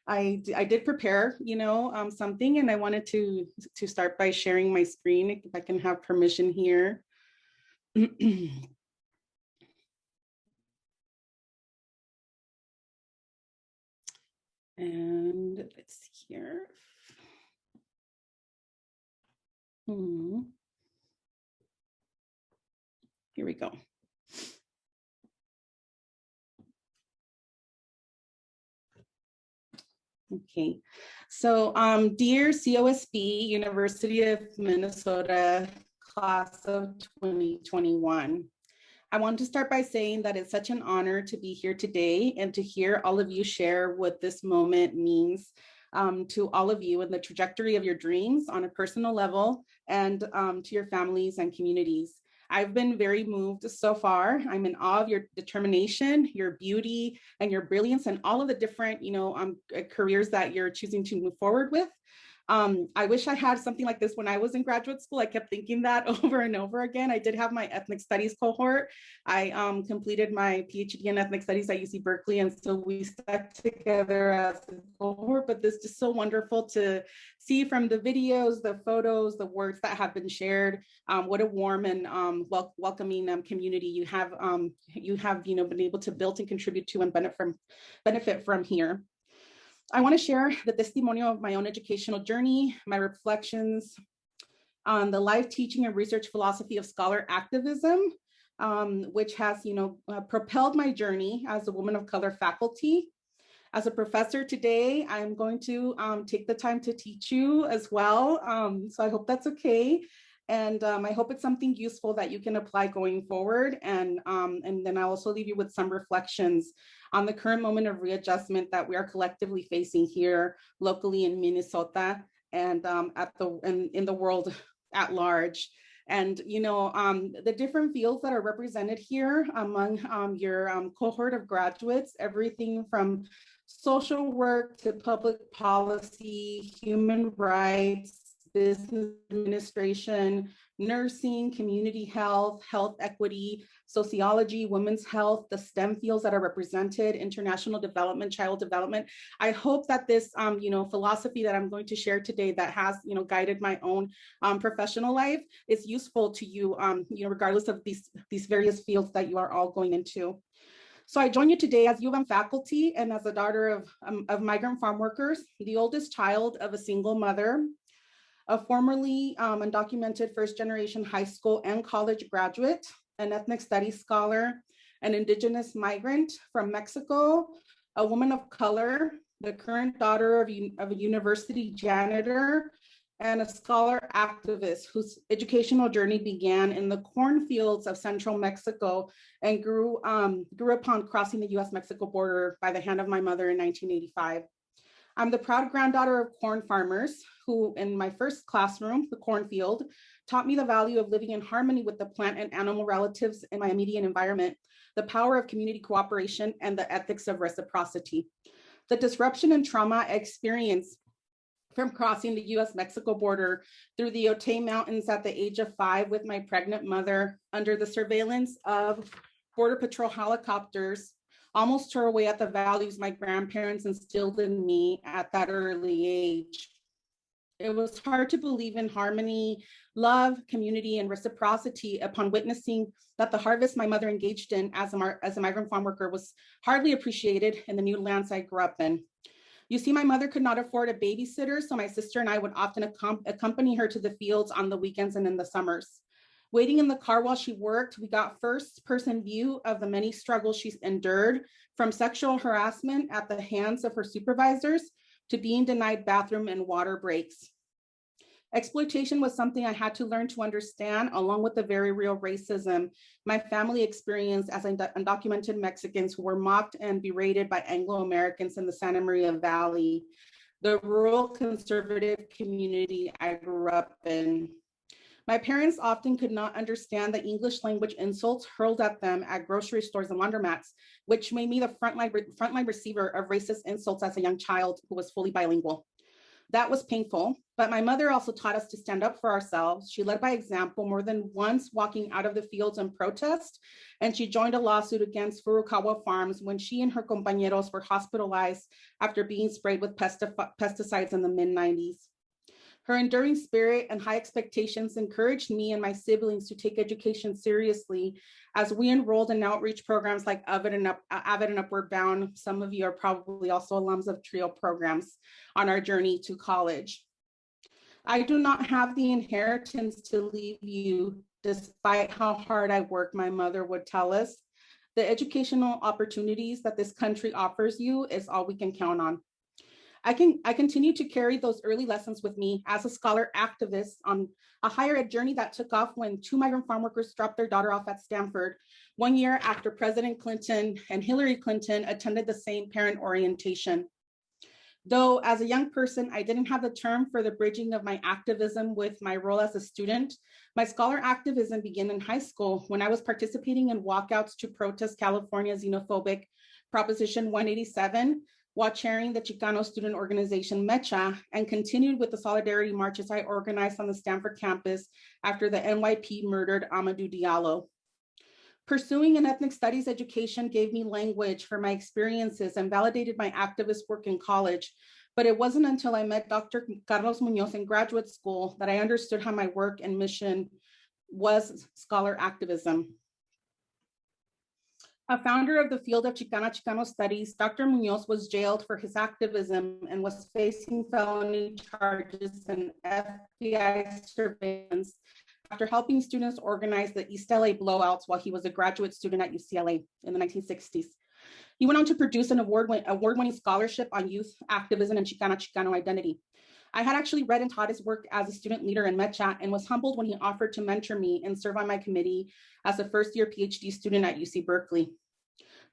I did prepare, you know, something, and I wanted to start by sharing my screen, if I can have permission here. And let's see here. Here we go. Okay, so dear COSB, University of Minnesota, class of 2021. I want to start by saying that it's such an honor to be here today and to hear all of you share what this moment means to all of you and the trajectory of your dreams on a personal level and to your families and communities. I've been very moved so far. I'm in awe of your determination, your beauty, and your brilliance, and all of the different, you know, careers that you're choosing to move forward with. I wish I had something like this when I was in graduate school. I kept thinking that over and over again. I did have my ethnic studies cohort. I completed my PhD in ethnic studies at UC Berkeley, and so we stuck together as a cohort, but this is just so wonderful to see from the videos, the photos, the words that have been shared. What a warm and welcoming community you have, you know, been able to build and contribute to and benefit from here. I want to share the testimonial of my own educational journey, my reflections on the life teaching and research philosophy of scholar activism, which has, you know, propelled my journey as a woman of color faculty. As a professor today, I'm going to take the time to teach you as well. So I hope that's okay. And I hope it's something useful that you can apply going forward. And then I'll also leave you with some reflections on the current moment of readjustment that we are collectively facing here locally in Minnesota and in the world at large. And, you know, the different fields that are represented here among your cohort of graduates, everything from social work to public policy, human rights, business administration, nursing, community health, health equity, sociology, women's health, the STEM fields that are represented, international development, child development. I hope that this, you know, philosophy that I'm going to share today that has, you know, guided my own professional life is useful to you, you know, regardless of these various fields that you are all going into. So I join you today as U of M faculty and as a daughter of migrant farm workers, the oldest child of a single mother, a formerly undocumented first-generation high school and college graduate, an ethnic studies scholar, an indigenous migrant from Mexico, a woman of color, the current daughter of a university janitor, and a scholar activist whose educational journey began in the cornfields of central Mexico and grew upon crossing the US-Mexico border by the hand of my mother in 1985. I'm the proud granddaughter of corn farmers who, in my first classroom, the cornfield, taught me the value of living in harmony with the plant and animal relatives in my immediate environment, the power of community cooperation, and the ethics of reciprocity. The disruption and trauma I experienced from crossing the US-Mexico border through the Otay Mountains at the age of 5 with my pregnant mother under the surveillance of Border Patrol helicopters almost tore away at the values my grandparents instilled in me at that early age. It was hard to believe in harmony, love, community, and reciprocity upon witnessing that the harvest my mother engaged in as a migrant farm worker was hardly appreciated in the new lands I grew up in. You see, my mother could not afford a babysitter, so my sister and I would often accompany her to the fields on the weekends and in the summers. Waiting in the car while she worked, we got first-person view of the many struggles she's endured, from sexual harassment at the hands of her supervisors to being denied bathroom and water breaks. Exploitation was something I had to learn to understand, along with the very real racism my family experienced as undocumented Mexicans who were mocked and berated by Anglo-Americans in the Santa Maria Valley, the rural conservative community I grew up in. My parents often could not understand the English language insults hurled at them at grocery stores and laundromats, which made me the frontline receiver of racist insults as a young child who was fully bilingual. That was painful, but my mother also taught us to stand up for ourselves. She led by example, more than once walking out of the fields in protest, and she joined a lawsuit against Furukawa Farms when she and her compañeros were hospitalized after being sprayed with pesticides in the mid-90s. Her enduring spirit and high expectations encouraged me and my siblings to take education seriously as we enrolled in outreach programs like Avid and Upward Bound. Some of you are probably also alums of TRIO programs on our journey to college. I do not have the inheritance to leave you, despite how hard I work, my mother would tell us. The educational opportunities that this country offers you is all we can count on. I continue to carry those early lessons with me as a scholar activist on a higher ed journey that took off when 2 migrant farm workers dropped their daughter off at Stanford 1 year after President Clinton and Hillary Clinton attended the same parent orientation. Though as a young person, I didn't have the term for the bridging of my activism with my role as a student, my scholar activism began in high school when I was participating in walkouts to protest California's xenophobic Proposition 187, while chairing the Chicano student organization MECHA, and continued with the solidarity marches I organized on the Stanford campus after the NYP murdered Amadou Diallo. Pursuing an ethnic studies education gave me language for my experiences and validated my activist work in college, but it wasn't until I met Dr. Carlos Munoz in graduate school that I understood how my work and mission was scholar activism. A founder of the field of Chicano studies, Dr. Munoz was jailed for his activism and was facing felony charges and FBI surveillance after helping students organize the East LA blowouts while he was a graduate student at UCLA in the 1960s. He went on to produce an award-winning scholarship on youth activism and Chicano identity. I had actually read and taught his work as a student leader in MECHA and was humbled when he offered to mentor me and serve on my committee as a first-year PhD student at UC Berkeley.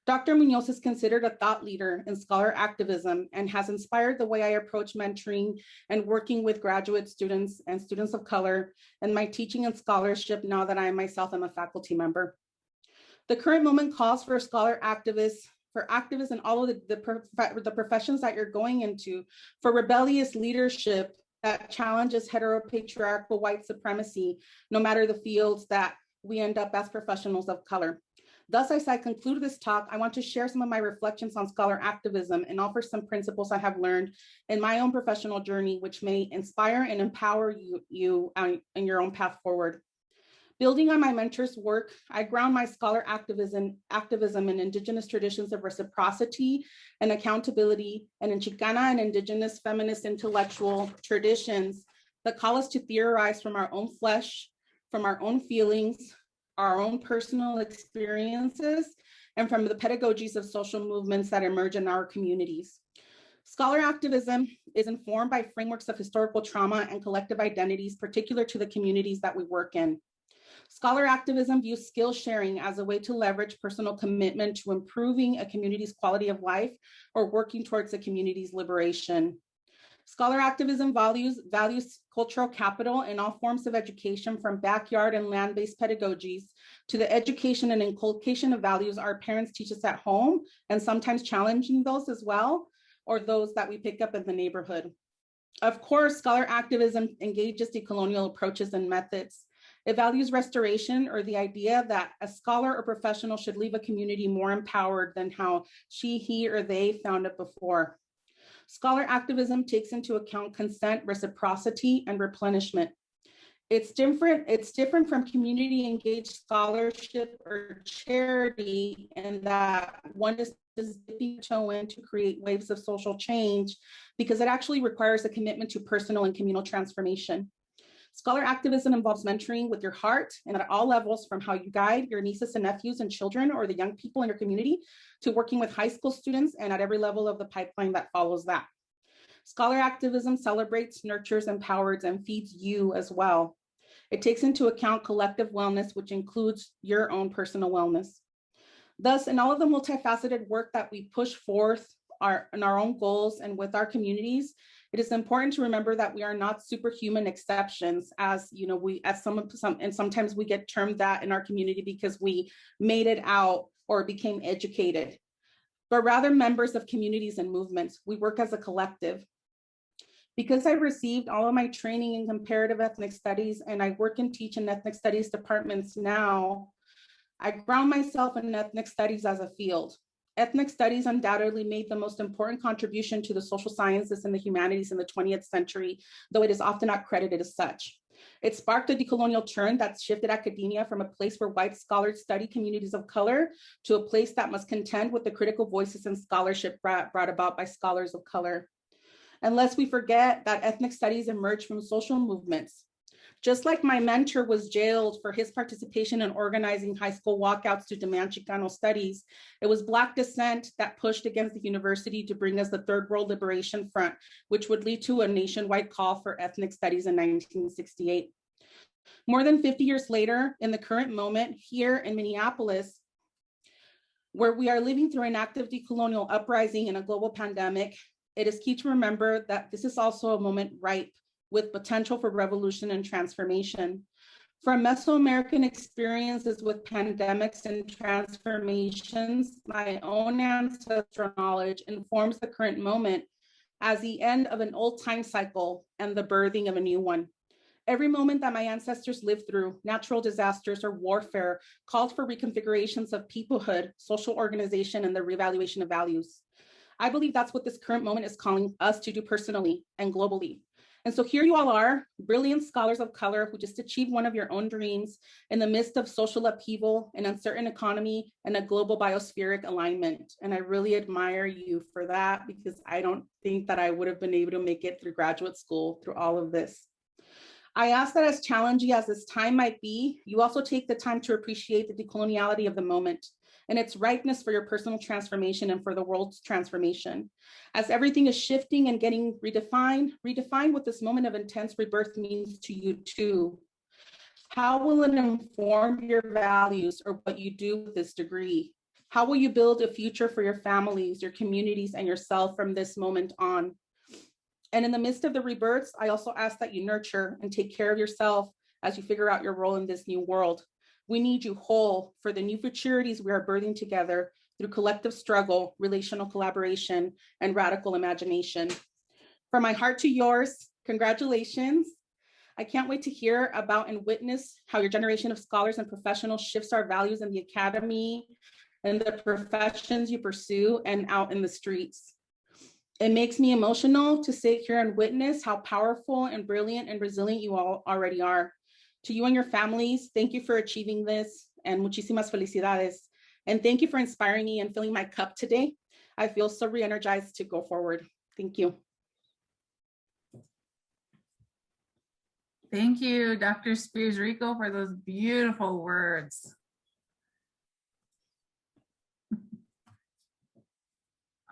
Dr. Munoz is considered a thought leader in scholar activism and has inspired the way I approach mentoring and working with graduate students and students of color in my teaching and scholarship now that I myself am a faculty member. The current moment calls for scholar activists, for activists in all of the professions that you're going into, for rebellious leadership that challenges heteropatriarchal white supremacy, no matter the fields that we end up as professionals of color. Thus, as I conclude this talk, I want to share some of my reflections on scholar activism and offer some principles I have learned in my own professional journey, which may inspire and empower you in your own path forward. Building on my mentor's work, I ground my scholar activism in Indigenous traditions of reciprocity and accountability, and in Chicana and Indigenous feminist intellectual traditions that call us to theorize from our own flesh, from our own feelings, our own personal experiences, and from the pedagogies of social movements that emerge in our communities. Scholar activism is informed by frameworks of historical trauma and collective identities particular to the communities that we work in. Scholar activism views skill sharing as a way to leverage personal commitment to improving a community's quality of life or working towards a community's liberation. Scholar activism values cultural capital in all forms of education, from backyard and land-based pedagogies to the education and inculcation of values our parents teach us at home, and sometimes challenging those as well, or those that we pick up in the neighborhood. Of course, scholar activism engages decolonial approaches and methods. It values restoration, or the idea that a scholar or professional should leave a community more empowered than how she, he, or they found it before. Scholar activism takes into account consent, reciprocity, and replenishment. It's different from community engaged scholarship or charity in that one is dipping a toe in to create waves of social change, because it actually requires a commitment to personal and communal transformation. Scholar activism involves mentoring with your heart and at all levels, from how you guide your nieces and nephews and children or the young people in your community to working with high school students and at every level of the pipeline that follows that. Scholar activism celebrates, nurtures, empowers, and feeds you as well. It takes into account collective wellness, which includes your own personal wellness. Thus, in all of the multifaceted work that we push forth in our own goals and with our communities, it is important to remember that we are not superhuman exceptions, as you know, and sometimes we get termed that in our community because we made it out or became educated, but rather members of communities and movements. We work as a collective. Because I received all of my training in comparative ethnic studies and I work and teach in ethnic studies departments now, I ground myself in ethnic studies as a field. Ethnic studies undoubtedly made the most important contribution to the social sciences and the humanities in the 20th century, though it is often not credited as such. It sparked a decolonial turn that shifted academia from a place where white scholars study communities of color to a place that must contend with the critical voices and scholarship brought about by scholars of color. And lest we forget that ethnic studies emerged from social movements. Just like my mentor was jailed for his participation in organizing high school walkouts to demand Chicano studies, it was Black dissent that pushed against the university to bring us the Third World Liberation Front, which would lead to a nationwide call for ethnic studies in 1968. More than 50 years later, in the current moment here in Minneapolis, where we are living through an active decolonial uprising and a global pandemic, it is key to remember that this is also a moment ripe with potential for revolution and transformation. From Mesoamerican experiences with pandemics and transformations, my own ancestral knowledge informs the current moment as the end of an old time cycle and the birthing of a new one. Every moment that my ancestors lived through, natural disasters or warfare, called for reconfigurations of peoplehood, social organization, and the reevaluation of values. I believe that's what this current moment is calling us to do personally and globally. And so here you all are, brilliant scholars of color who just achieved one of your own dreams in the midst of social upheaval, an uncertain economy, and a global biospheric alignment. And I really admire you for that, because I don't think that I would have been able to make it through graduate school through all of this. I ask that as challenging as this time might be, you also take the time to appreciate the decoloniality of the moment and its ripeness for your personal transformation and for the world's transformation. As everything is shifting and getting redefine what this moment of intense rebirth means to you too. How will it inform your values or what you do with this degree? How will you build a future for your families, your communities, and yourself from this moment on? And in the midst of the rebirths, I also ask that you nurture and take care of yourself as you figure out your role in this new world. We need you whole for the new futurities we are birthing together through collective struggle, relational collaboration, and radical imagination. From my heart to yours, congratulations. I can't wait to hear about and witness how your generation of scholars and professionals shifts our values in the academy and the professions you pursue and out in the streets. It makes me emotional to sit here and witness how powerful and brilliant and resilient you all already are. To you and your families, thank you for achieving this, and muchísimas felicidades. And thank you for inspiring me and filling my cup today. I feel so re-energized to go forward. Thank you. Thank you, Dr. Spears Rico, for those beautiful words.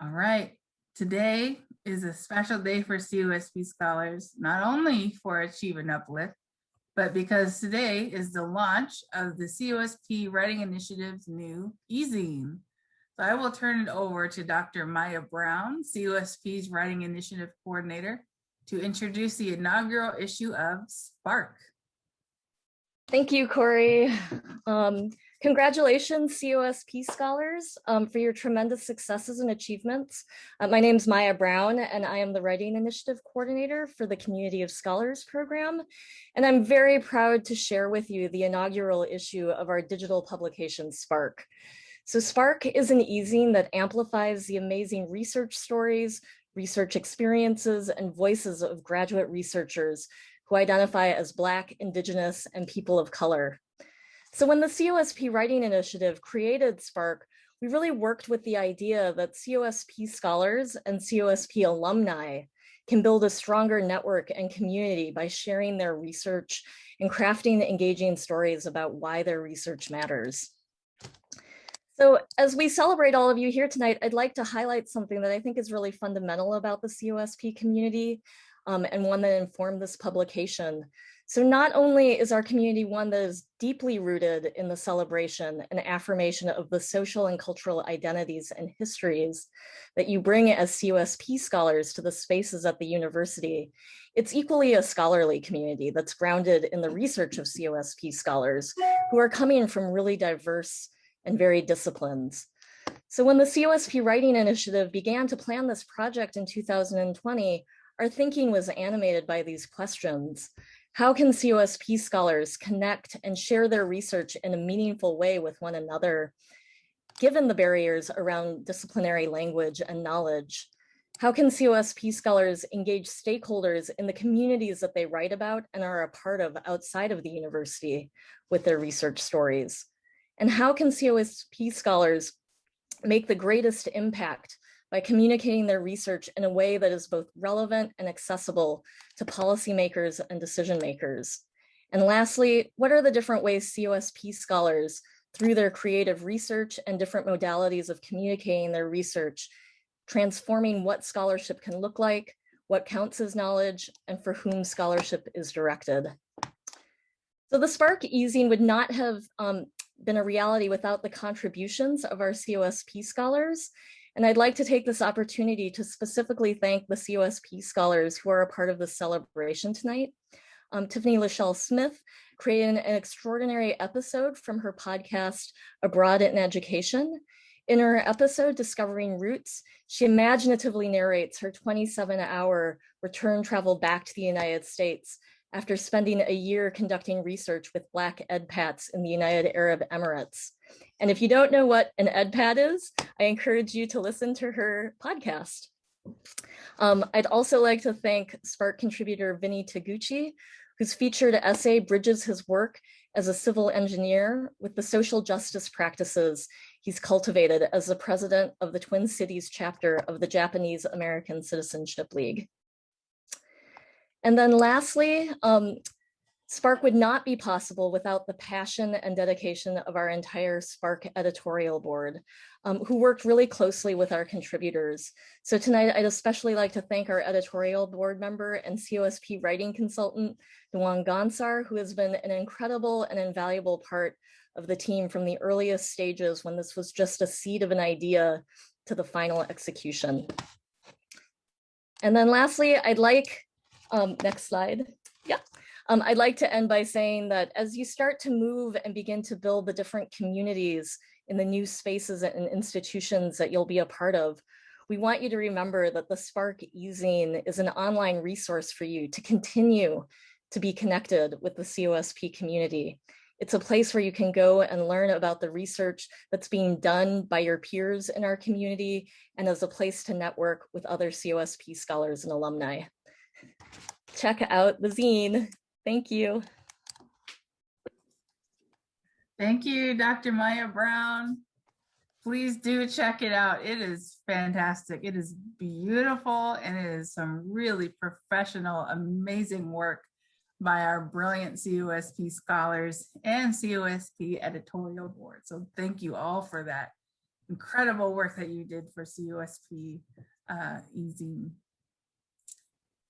All right. Today is a special day for COSP scholars, not only for Achieve and Uplift, but because today is the launch of the COSP Writing Initiative's new e-zine. So I will turn it over to Dr. Maya Brown, COSP's Writing Initiative Coordinator, to introduce the inaugural issue of Spark. Thank you, Corey. Congratulations, COSP scholars, for your tremendous successes and achievements. My name is Maya Brown, and I am the Writing Initiative Coordinator for the Community of Scholars program. And I'm very proud to share with you the inaugural issue of our digital publication, Spark. So Spark is an e-zine that amplifies the amazing research stories, research experiences, and voices of graduate researchers who identify as Black, Indigenous, and people of color. So when the COSP Writing Initiative created Spark, we really worked with the idea that COSP scholars and COSP alumni can build a stronger network and community by sharing their research and crafting engaging stories about why their research matters. So as we celebrate all of you here tonight, I'd like to highlight something that I think is really fundamental about the COSP community and one that informed this publication. So not only is our community one that is deeply rooted in the celebration and affirmation of the social and cultural identities and histories that you bring as COSP scholars to the spaces at the university, it's equally a scholarly community that's grounded in the research of COSP scholars who are coming from really diverse and varied disciplines. So when the COSP Writing Initiative began to plan this project in 2020, our thinking was animated by these questions. How can COSP scholars connect and share their research in a meaningful way with one another, given the barriers around disciplinary language and knowledge? How can COSP scholars engage stakeholders in the communities that they write about and are a part of outside of the university with their research stories? And how can COSP scholars make the greatest impact by communicating their research in a way that is both relevant and accessible to policymakers and decision makers? And lastly, what are the different ways COSP scholars, through their creative research and different modalities of communicating their research, transforming what scholarship can look like, what counts as knowledge, and for whom scholarship is directed? So the Spark e-zine would not have been a reality without the contributions of our COSP scholars. And I'd like to take this opportunity to specifically thank the COSP scholars who are a part of the celebration tonight. Tiffany Lachelle Smith created an extraordinary episode from her podcast, Abroad in Education. In her episode, Discovering Roots, she imaginatively narrates her 27-hour return travel back to the United States after spending a year conducting research with Black EdPats in the United Arab Emirates. And if you don't know what an EdPat is, I encourage you to listen to her podcast. I'd also like to thank Spark contributor Vinny Taguchi, whose featured essay bridges his work as a civil engineer with the social justice practices he's cultivated as the president of the Twin Cities chapter of the Japanese American Citizenship League. And then lastly, Spark would not be possible without the passion and dedication of our entire Spark editorial board, who worked really closely with our contributors. So tonight, I'd especially like to thank our editorial board member and COSP writing consultant, Duan Gansar, who has been an incredible and invaluable part of the team from the earliest stages when this was just a seed of an idea to the final execution. And then lastly, I'd like, next slide, yeah. I'd like to end by saying that as you start to move and begin to build the different communities in the new spaces and institutions that you'll be a part of, we want you to remember that the Spark e-zine is an online resource for you to continue to be connected with the COSP community. It's a place where you can go and learn about the research that's being done by your peers in our community, and as a place to network with other COSP scholars and alumni. Check out the zine. Thank you. Thank you, Dr. Maya Brown. Please do check it out. It is fantastic. It is beautiful, and it is some really professional, amazing work by our brilliant COSP scholars and COSP editorial board. So thank you all for that incredible work that you did for COSP e-zine.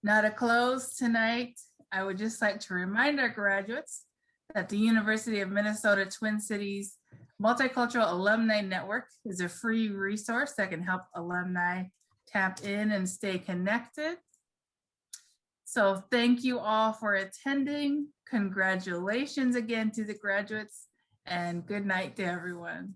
Now to close tonight, I would just like to remind our graduates that the University of Minnesota Twin Cities Multicultural Alumni Network is a free resource that can help alumni tap in and stay connected. So thank you all for attending. Congratulations again to the graduates, and good night to everyone.